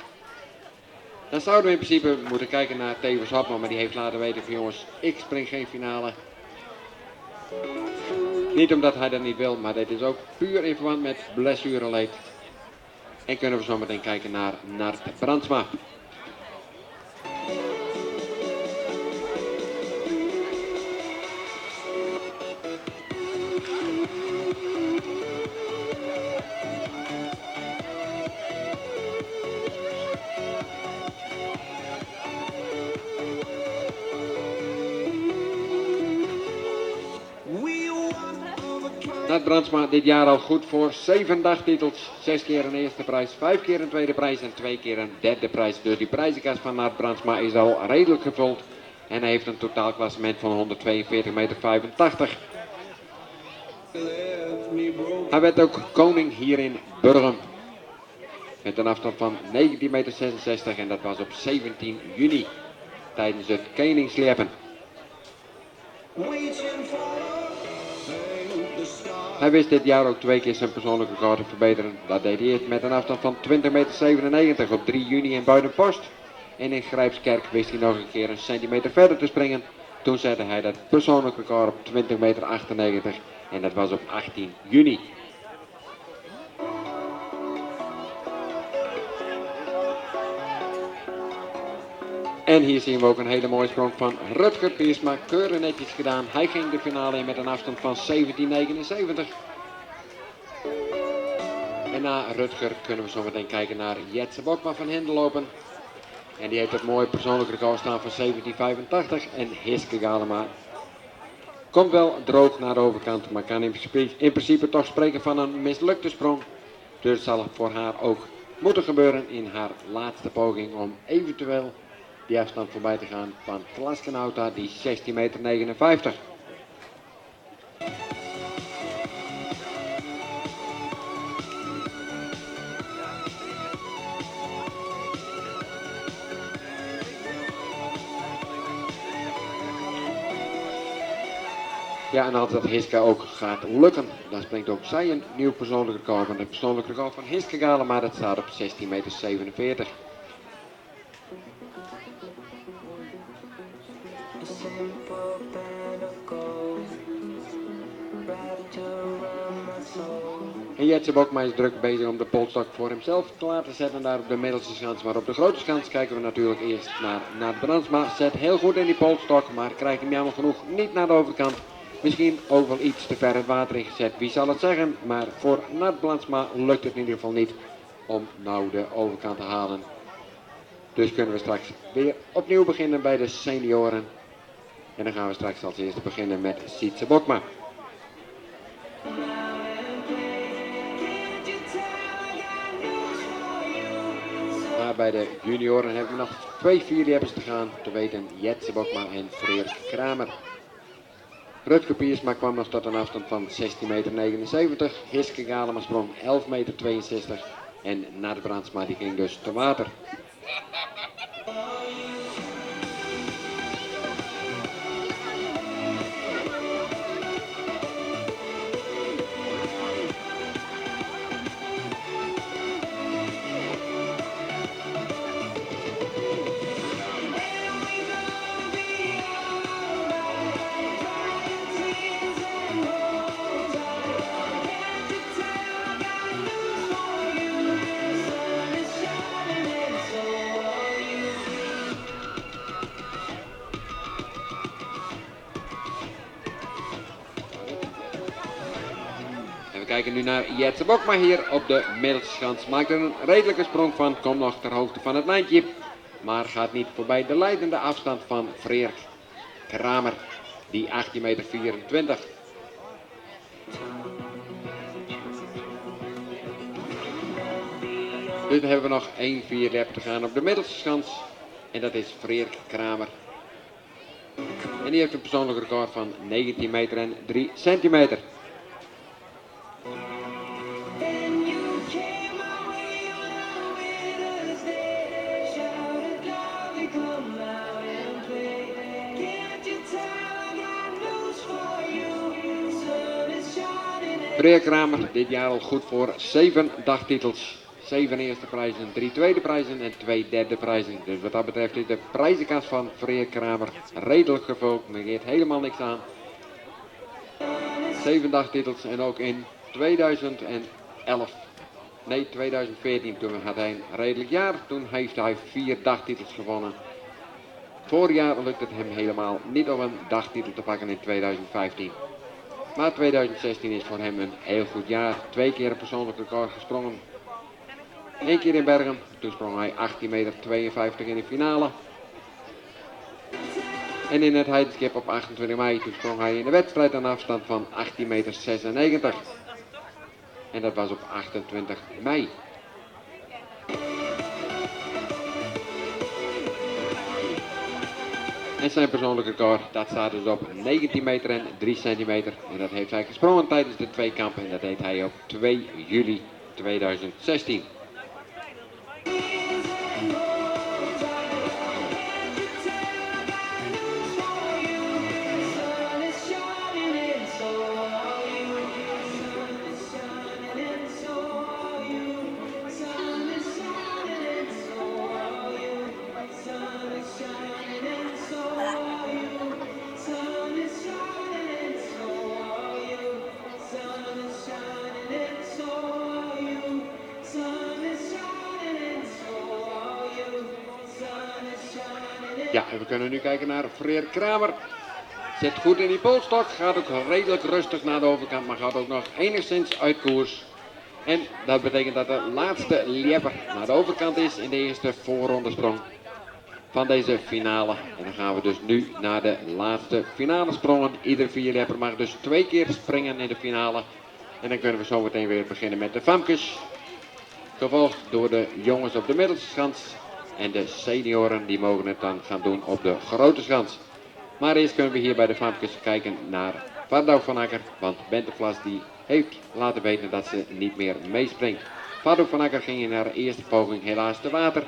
Dan zouden we in principe moeten kijken naar Tevens Hopman. Maar die heeft laten weten van jongens, ik spring geen finale. Niet omdat hij dat niet wil, maar dit is ook puur in verband met blessureleed. En kunnen we zo meteen kijken naar Nart Brandsma. Nat Brandsma dit jaar al goed voor 7 dagtitels. 6 keer een eerste prijs, 5 keer een tweede prijs en 2 keer een derde prijs. Dus die prijzenkast van Nat Brandsma is al redelijk gevuld. En hij heeft een totaalklassement van 142,85 meter. Hij werd ook koning hier in Burgum. Met een afstand van 19,66 meter en dat was op 17 juni tijdens het Koningsleven. Hij wist dit jaar ook 2 keer zijn persoonlijke record te verbeteren. Dat deed hij eerst met een afstand van 20,97 meter op 3 juni in Buitenpost. En in Grijpskerk wist hij nog een keer een centimeter verder te springen. Toen zette hij dat persoonlijke record op 20,98 meter en dat was op 18 juni. En hier zien we ook een hele mooie sprong van Rutger Piersma. Keurig netjes gedaan. Hij ging de finale in met een afstand van 17,79. En na Rutger kunnen we zo meteen kijken naar Jetse Bokma van Hendelopen. En die heeft het mooie persoonlijk record staan van 1785. En Hiske Galema komt wel droog naar de overkant, maar kan in principe toch spreken van een mislukte sprong. Dus het zal voor haar ook moeten gebeuren in haar laatste poging om eventueel die afstand voorbij te gaan van Klaskenauta, die 16,59 meter. Ja, en als dat Hiske ook gaat lukken, dan springt ook zij een nieuw persoonlijk record. Want het persoonlijk record van Hiske Galema, dat staat op 16,47 meter. En Jetse Bokma is druk bezig om de polstok voor hemzelf klaar te zetten daar op de middelste schans. Maar op de grote schans kijken we natuurlijk eerst naar Brandsma. Zet heel goed in die polstok, maar krijgt hem jammer genoeg niet naar de overkant. Misschien ook wel iets te ver het water ingezet, wie zal het zeggen. Maar voor Nat Brandsma lukt het in ieder geval niet om nou de overkant te halen. Dus kunnen we straks weer opnieuw beginnen bij de senioren. En dan gaan we straks als eerste beginnen met Sietse Bokma. Maar bij de junioren hebben we nog 2 vierliepers te gaan. Te weten Jetse Bokma en Freer Kramer. Rutger Piersma kwam nog tot een afstand van 16,79 meter. Hiske Galema sprong 11,62 meter. En Nat Brandsma die ging dus te water. We kijken nu naar Jetse Bokma hier op de middelste schans. Maakt er een redelijke sprong van, komt nog ter hoogte van het lijntje. Maar gaat niet voorbij de leidende afstand van Freer Kramer, die 18,24 meter. Dus hebben we nog 1 vierlap te gaan op de middelste schans. En dat is Freer Kramer. En die heeft een persoonlijk record van 19 meter en 3 centimeter. Freer Kramer dit jaar al goed voor 7 dagtitels. 7 eerste prijzen, 3 tweede prijzen en 2 derde prijzen. Dus wat dat betreft is de prijzenkast van Freer Kramer redelijk gevuld. Er geeft helemaal niks aan. 7 dagtitels en ook in 2014 toen had hij een redelijk jaar. Toen heeft hij 4 dagtitels gewonnen. Vorig jaar lukt het hem helemaal niet om een dagtitel te pakken in 2015. Maar 2016 is voor hem een heel goed jaar. 2 keer een persoonlijk record gesprongen. 1 keer in Bergen, toen sprong hij 18,52 meter in de finale. En in het Heidenskip op 28 mei, toen sprong hij in de wedstrijd een afstand van 18,96 meter. En dat was op 28 mei. En zijn persoonlijk record, dat staat dus op 19 meter en 3 centimeter. En dat heeft hij gesprongen tijdens de 2 kampen en dat deed hij op 2 juli 2016. Ja, en we kunnen nu kijken naar Freer Kramer. Zit goed in die polstok, gaat ook redelijk rustig naar de overkant, maar gaat ook nog enigszins uit koers. En dat betekent dat de laatste lieper naar de overkant is in de eerste voorronde sprong. van deze finale. En dan gaan we dus nu naar de laatste finale sprongen. Ieder vierlepper mag dus 2 keer springen in de finale. En dan kunnen we zo meteen weer beginnen met de famkes. Gevolgd door de jongens op de middelste schans. En de senioren die mogen het dan gaan doen op de grote schans. Maar eerst kunnen we hier bij de famkes kijken naar Vardouw van Akker. Want Bente Vlas die heeft laten weten dat ze niet meer meespringt. Vardouw van Akker ging in haar eerste poging helaas te water.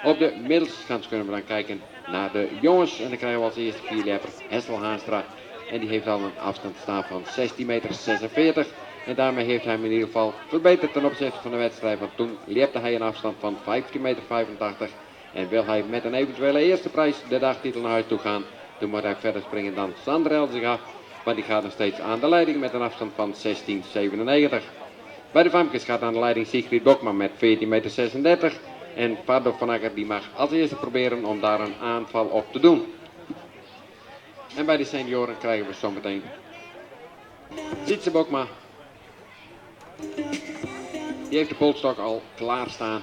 Op de middelste schans kunnen we dan kijken naar de jongens. En dan krijgen we als eerste vierlepper Hessel Haanstra. En die heeft al een afstand staan van 16,46 meter. En daarmee heeft hij hem in ieder geval verbeterd ten opzichte van de wedstrijd. Want toen liepte hij een afstand van 15,85 meter. En wil hij met een eventuele eerste prijs de dagtitel naar huis toe gaan. Toen moet hij verder springen dan Sander Elzega. Maar die gaat nog steeds aan de leiding met een afstand van 16,97. Bij de famkes gaat aan de leiding Sigrid Bokman met 14,36 meter. En Vardouw van Akker die mag als eerste proberen om daar een aanval op te doen. En bij de senioren krijgen we zometeen Sietse Bokma. Die heeft de polstok al klaarstaan.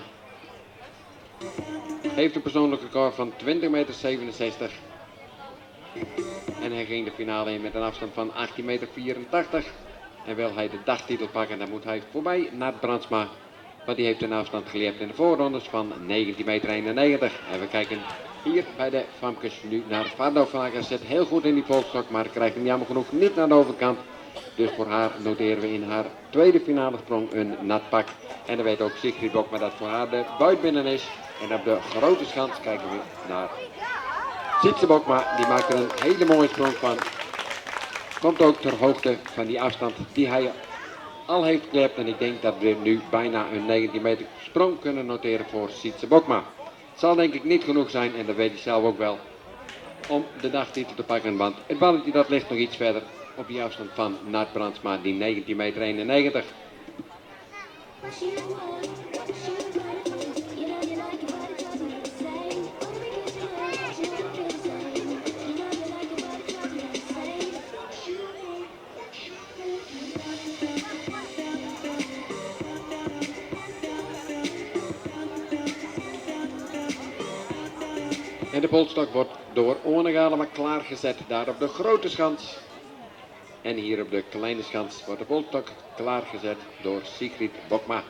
Heeft een persoonlijk record van 20,67 meter. En hij ging de finale in met een afstand van 18,84 meter. En wil hij de dagtitel pakken, dan moet hij voorbij Nat Brandsma. Want die heeft een afstand geleerd in de voorrondes van 19,91 meter. En we kijken hier bij de famkes nu naar Vardouw van Akker. Zit heel goed in die polstok, maar krijgt hem jammer genoeg niet naar de overkant. Dus voor haar noteren we in haar tweede finale sprong een nat pak. En dan weet ook Sigrid Bokma dat voor haar de buit binnen is. En op de grote schans kijken we naar Sietse Bokma. Die maakt er een hele mooie sprong van. Komt ook ter hoogte van die afstand die hij al heeft geklept. En ik denk dat we nu bijna een 19 meter sprong kunnen noteren voor Sietse Bokma. Het zal denk ik niet genoeg zijn, en dat weet hij zelf ook wel, om de dagtitel te pakken. Want het balletje dat ligt nog iets verder op die afstand van Nat Brandsma, die 19,91 meter. En de polstok wordt door Orne Galema klaargezet daar op de grote schans. En hier op de kleine schans wordt de polstok klaargezet door Sigrid Bokma.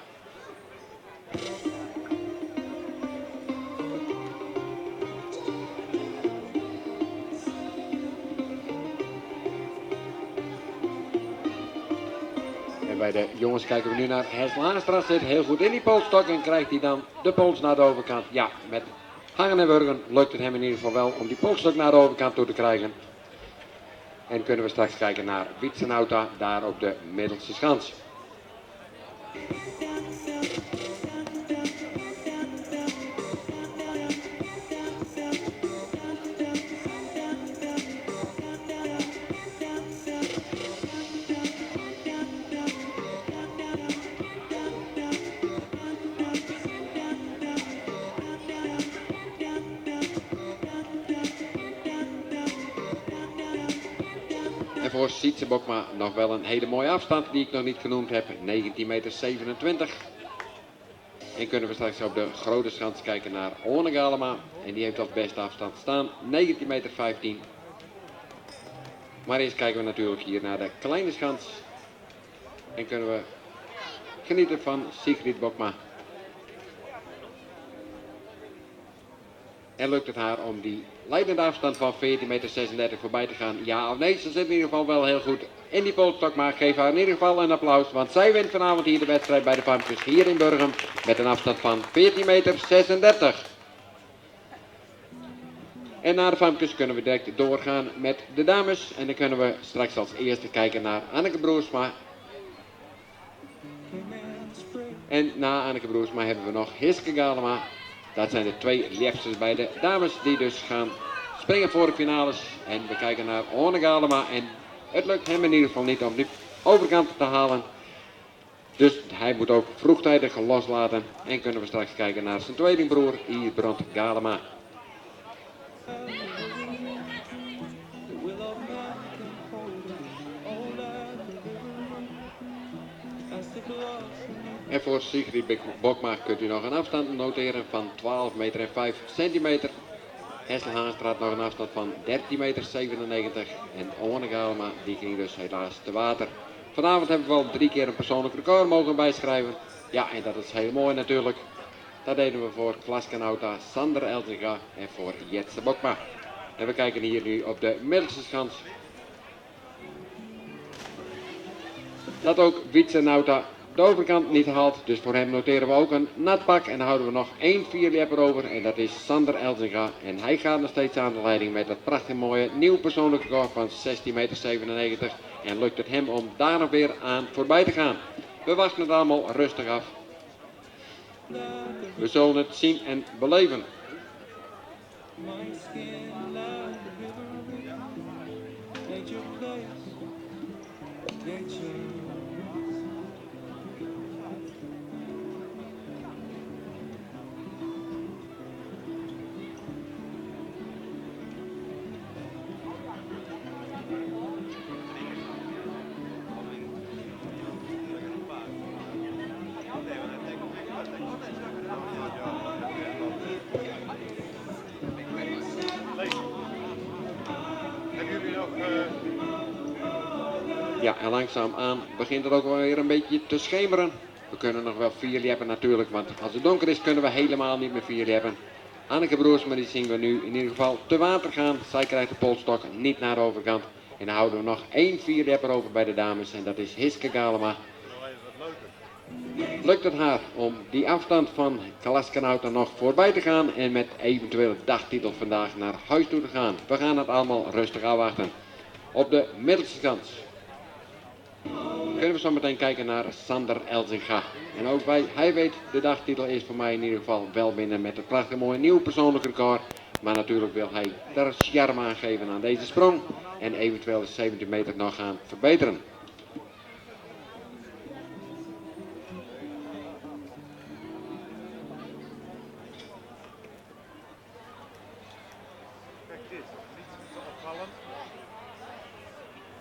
En bij de jongens kijken we nu naar Hessel Haanstra. Zit heel goed in die polstok en krijgt hij dan de pols naar de overkant. Ja, met hangen en wurgen lukt het hem in ieder geval wel om die polstok naar de overkant toe te krijgen. En kunnen we straks kijken naar Witsenauta daar op de middelste schans. En voor Sietse Bokma nog wel een hele mooie afstand die ik nog niet genoemd heb. 19,27 meter. En kunnen we straks op de grote schans kijken naar Orne Galema. En die heeft als beste afstand staan. 19,15 meter. Maar eerst kijken we natuurlijk hier naar de kleine schans. En kunnen we genieten van Sigrid Bokma. En lukt het haar om die leidende afstand van 14,36 meter voorbij te gaan? Ja of nee, ze zit in ieder geval wel heel goed in die polstok. Maar geef haar in ieder geval een applaus. Want zij wint vanavond hier de wedstrijd bij de famkes hier in Burgum. Met een afstand van 14,36 meter. En na de famkes kunnen we direct doorgaan met de dames. En dan kunnen we straks als eerste kijken naar Anneke Broersma. En na Anneke Broersma hebben we nog Hiske Galema. Dat zijn de twee liefstes bij de dames die dus gaan springen voor de finales. En we kijken naar Orne Galema. En het lukt hem in ieder geval niet om die overkant te halen. Dus hij moet ook vroegtijdig loslaten. En kunnen we straks kijken naar zijn tweelingbroer Ibrand Galema. En voor Sigrid Bokma kunt u nog een afstand noteren van 12,05 meter. Hessel Haanstra had nog een afstand van 13,97 meter. En Owen Galema die ging dus helaas te water. Vanavond hebben we al 3 keer een persoonlijk record mogen bijschrijven. Ja, en dat is heel mooi natuurlijk. Dat deden we voor klasgenoota Sander Elzinga en voor Jetse Bokma. En we kijken hier nu op de middelste schans. Dat ook Wietse Nauta de overkant niet haalt. Dus voor hem noteren we ook een nat pak. En dan houden we nog 1 vierlepper over. En dat is Sander Elzinga. En hij gaat nog steeds aan de leiding met dat prachtig mooie nieuw persoonlijk record van 16,97 meter. En lukt het hem om daar nog weer aan voorbij te gaan. We wachten het allemaal rustig af. We zullen het zien en beleven. Ja, en langzaamaan begint het ook wel weer een beetje te schemeren. We kunnen nog wel 4 hebben natuurlijk, want als het donker is kunnen we helemaal niet meer 4 hebben. Anneke Broersma die zien we nu in ieder geval te water gaan. Zij krijgt de polstok niet naar de overkant. En dan houden we nog 1 vierlepper over bij de dames en dat is Hiske Galema. Lukt het haar om die afstand van Klaskenauta nog voorbij te gaan en met eventueel dagtitel vandaag naar huis toe te gaan. We gaan het allemaal rustig afwachten. Op de middelste kant kunnen we zo meteen kijken naar Sander Elzinga. En ook hij weet, de dagtitel is voor mij in ieder geval wel binnen met het prachtig mooie nieuw persoonlijk record. Maar natuurlijk wil hij daar charme aan geven aan deze sprong. En eventueel de 17 meter nog gaan verbeteren. Kijk dit, niet opvallend.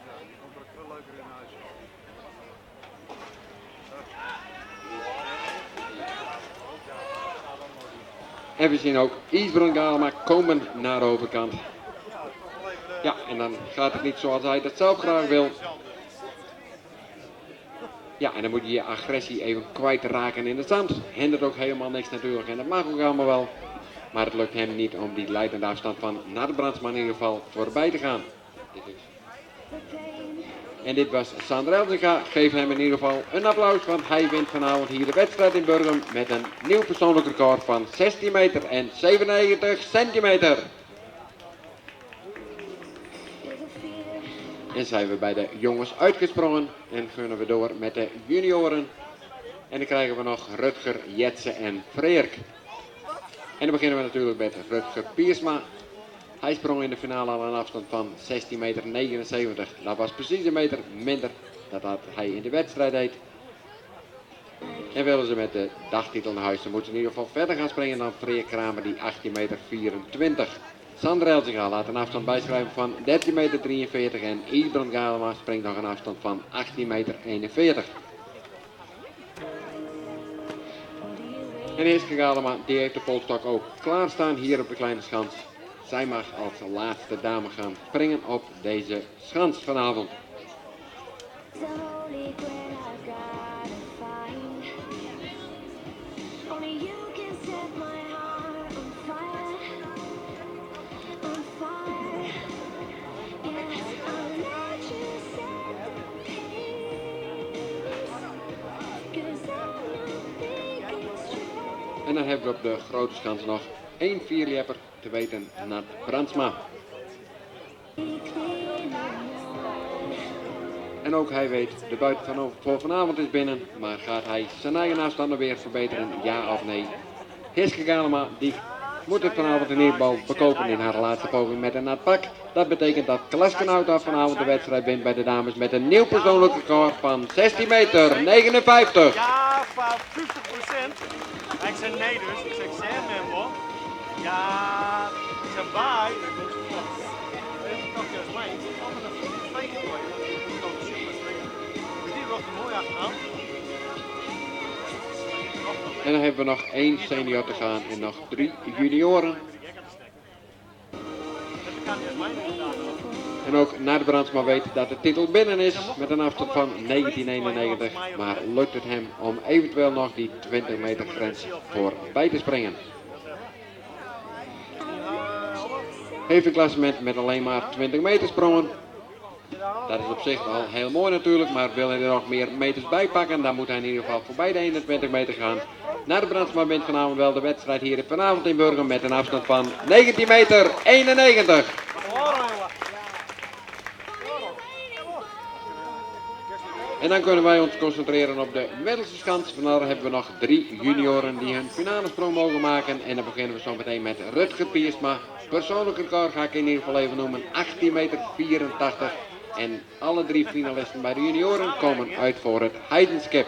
Ja, die komt er veel leuker in huis. En we zien ook Isbrand Galema komen naar de overkant. Ja, en dan gaat het niet zoals hij dat zelf graag wil. Ja, en dan moet je je agressie even kwijt raken in het zand. Hindert ook helemaal niks natuurlijk en dat mag ook allemaal wel. Maar het lukt hem niet om die leidende afstand van Nat Brandsma in ieder geval voorbij te gaan. En dit was Sander Elzinga. Geef hem in ieder geval een applaus, want hij wint vanavond hier de wedstrijd in Burgum met een nieuw persoonlijk record van 16 meter en 97 centimeter. En zijn we bij de jongens uitgesprongen en gunnen we door met de junioren. En dan krijgen we nog Rutger, Jetse en Freerk. En dan beginnen we natuurlijk met Rutger Piersma. Hij sprong in de finale al een afstand van 16,79 meter. Dat was precies een meter minder dan hij in de wedstrijd deed. En willen ze met de dagtitel naar huis, dan moeten ze in ieder geval verder gaan springen dan Freerk Kramer die 18,24 meter. Sander Elzinga laat een afstand bijschrijven van 13,43 meter en Isbrand Galema springt nog een afstand van 18,41 meter. En Hiske Galema die heeft de polstok ook klaarstaan hier op de kleine schans. Zij mag als laatste dame gaan springen op deze schans vanavond. En dan hebben we op de grote schans nog 1 vierlepper, te weten Nat Brandsma. En ook hij weet, de buiten voor vanavond is binnen, maar gaat hij zijn eigen afstanden weer verbeteren, ja of nee? Hiske Galema die moet het vanavond in ieder geval bekopen in haar laatste poging met een nat pak. Dat betekent dat Klaskenauta vanavond de wedstrijd wint bij de dames met een nieuw persoonlijk record van 16,59 meter. Ja, fout 50%. Ik zei nee dus, ik zeg Sam en wat? Ja, ik zei bye. Ik dacht juist mee, ik kwam er een fake play. Ik kan de super springen. Dus die wordt er mooi achteraan. En dan hebben we nog 1 senior te gaan en nog 3 junioren. kan je mijn inderdaad. En ook Nader Brandsma weet dat de titel binnen is met een afstand van 1991. Maar lukt het hem om eventueel nog die 20 meter grens voorbij te springen. Heeft een klassement met alleen maar 20 meter sprongen. Dat is op zich al heel mooi natuurlijk, maar wil hij er nog meer meters bij pakken, dan moet hij in ieder geval voorbij de 21 meter gaan. Nader Brandsma wint vanavond wel de wedstrijd hier vanavond in Burgum met een afstand van 19 meter 91. En dan kunnen wij ons concentreren op de middelste schans. Vandaar hebben we nog 3 junioren die hun finale sprong mogen maken. En dan beginnen we zo meteen met Rutger Piersma. Persoonlijk record ga ik in ieder geval even noemen, 18 meter 84. En alle 3 finalisten bij de junioren komen uit voor het Heidenskip.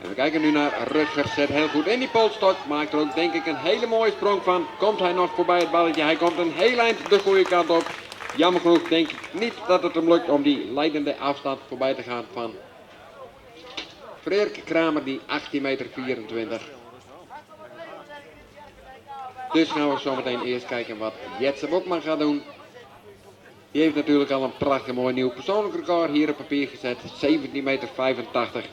We kijken nu naar Rutger, zet heel goed in die polstok, maakt er ook denk ik een hele mooie sprong van. Komt hij nog voorbij het balletje, hij komt een heel eind de goede kant op. Jammer genoeg denk ik niet dat het hem lukt om die leidende afstand voorbij te gaan van Frederik Kramer, die 18 meter 24. Dus gaan we zo meteen eerst kijken wat Jetse Bokman gaat doen. Die heeft natuurlijk al een prachtig mooi nieuw persoonlijk record hier op papier gezet, 17 meter 85.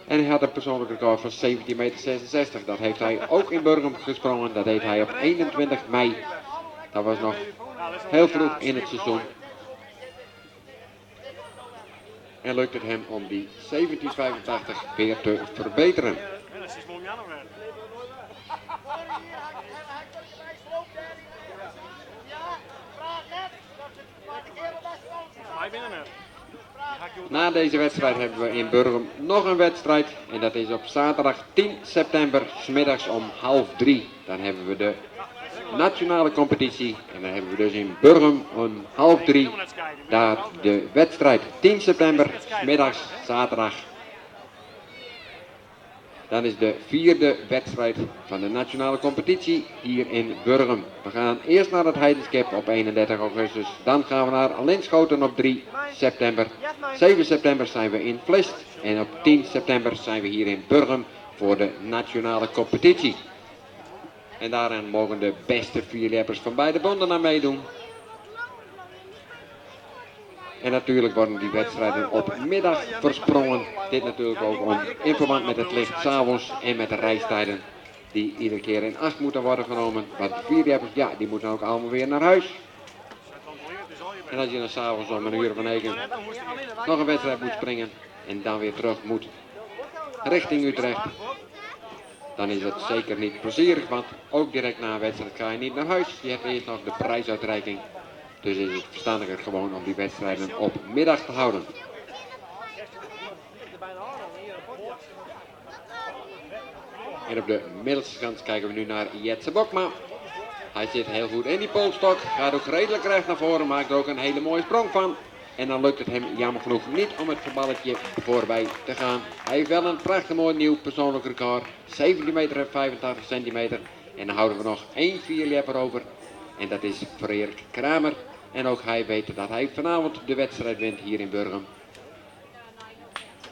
En hij had een persoonlijk record van 17 meter 66. Dat heeft hij ook in Burgum gesprongen. Dat deed hij op 21 mei. Dat was nog heel vroeg in het seizoen. En lukt het hem om die 1785 weer te verbeteren. Na deze wedstrijd hebben we in Burgum nog een wedstrijd. En dat is op zaterdag 10 september, 's middags om 2:30. Dan hebben we de nationale competitie. En dan hebben we dus in Burgum om 2:30 daar de wedstrijd. 10 september, 's middags, zaterdag. Dan is de 4e wedstrijd van de nationale competitie hier in Burgum. We gaan eerst naar het Heidenskip op 31 augustus. Dan gaan we naar Linschoten op 3 september. 7 september zijn we in Vlist. En op 10 september zijn we hier in Burgum voor de nationale competitie. En daarin mogen de beste vierleppers van beide bonden aan meedoen. En natuurlijk worden die wedstrijden op middag versprongen. Dit natuurlijk ook in verband met het licht 's avonds en met de reistijden die iedere keer in acht moeten worden genomen. Want de vierleppers, ja, die moeten ook allemaal weer naar huis. En als je dan 's avonds om 1 uur van 9 nog een wedstrijd moet springen en dan weer terug moet richting Utrecht, dan is het zeker niet plezierig, want ook direct na een wedstrijd ga je niet naar huis. Je hebt eerst nog de prijsuitreiking. Dus is het verstandiger gewoon om die wedstrijden op middag te houden. En op de middelste kant kijken we nu naar Jetse Bokma. Hij zit heel goed in die polstok, gaat ook redelijk recht naar voren, maakt er ook een hele mooie sprong van. En dan lukt het hem jammer genoeg niet om het balletje voorbij te gaan. Hij heeft wel een prachtig mooi nieuw persoonlijk record, 17 meter en 85 centimeter. En dan houden we nog 1 vierlepper over. En dat is Frederik Kramer. En ook hij weet dat hij vanavond de wedstrijd wint hier in Burgum.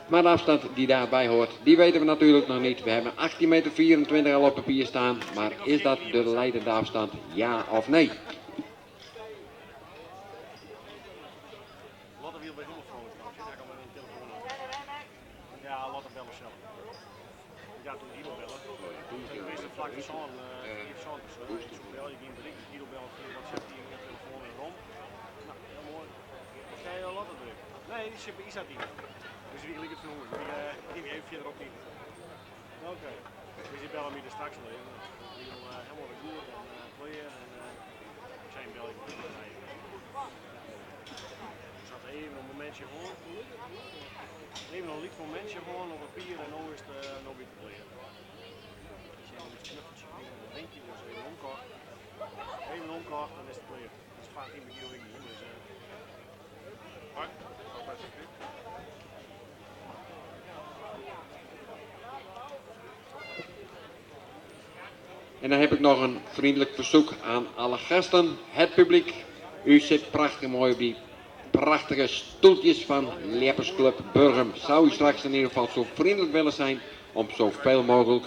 Maar de afstand die daarbij hoort, die weten we natuurlijk nog niet. We hebben 18 meter 24 al op papier staan. Maar is dat de leidende afstand? Ja of nee? Lotte wil bij Hullevoort. Ik kan met een telefoon aan. Ja, Lotte bellen zelf. Ja, toen Guido bellen. Toen is het vlak zo'n bel. Je ging bericht Guido bellen via WhatsApp hier met telefoon en rond. Nou, heel mooi. Wat ga je Lotte druk? Nee, die zit bij Isa die. Dus wie ligt het verhoord? Die heeft verderop niet. Oké. Dus die bellen me er straks al even. Die wil helemaal weer goed en kleren en zijn bel ik maar. Ik zat even een momentje gewoon. Even een lied voor mensen gewoon op papier en nu is het nog weer te kleren. Dus je moet knuffeltje een drinkje, dus even omkocht. vaak in de kilo in. Dus, En dan heb ik nog een vriendelijk verzoek aan alle gasten, het publiek. U zit prachtig mooi op die prachtige stoeltjes van Leppersclub Burgum. Zou u straks in ieder geval zo vriendelijk willen zijn om zoveel mogelijk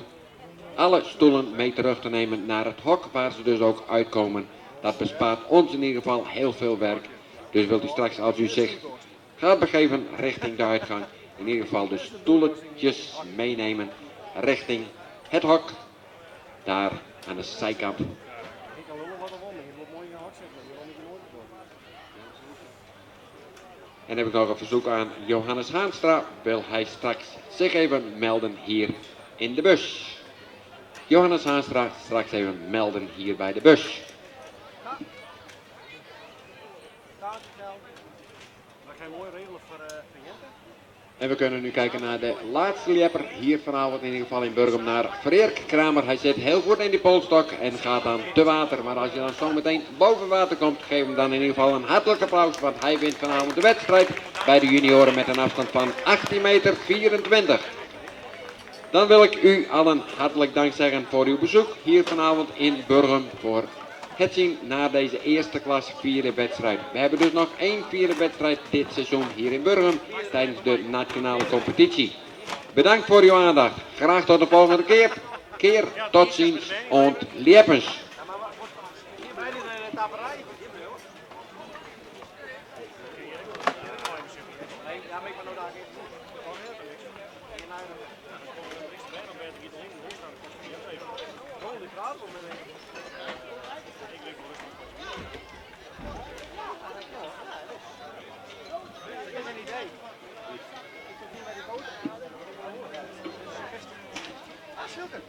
alle stoelen mee terug te nemen naar het hok waar ze dus ook uitkomen. Dat bespaart ons in ieder geval heel veel werk. Dus wilt u straks als u zich gaat begeven richting de uitgang, in ieder geval de stoeltjes meenemen richting het hok. Daar aan de zijkant. ik kan lullen wat er wonder. Je moet mooi in je hak zetten. Je wil niet nooit door. En dan heb ik nog een verzoek aan Johannes Haanstra. Wil hij straks zich even melden hier in de bus. Johannes Haanstra straks even melden hier bij de bus. Dat ga je mooi regelen voor cliënten. En we kunnen nu kijken naar de laatste lepper hier vanavond in ieder geval in Burgum naar Freerk Kramer. Hij zit heel goed in die polstok en gaat dan te water. Maar als je dan zo meteen boven water komt, geef hem dan in ieder geval een hartelijk applaus. Want hij wint vanavond de wedstrijd bij de junioren met een afstand van 18,24 meter. Dan wil ik u allen hartelijk dank zeggen voor uw bezoek hier vanavond in Burgum. Voor het zien naar deze eerste klas vierde wedstrijd. We hebben dus nog één vierde wedstrijd dit seizoen hier in Burgum tijdens de nationale competitie. Bedankt voor uw aandacht. Graag tot de volgende keer. Tot ziens und liepens. Hier bij de taperij. Ja, maar ik ben nog daar even. Dat is een idee. Ik zit hier bij die boot. Zulke.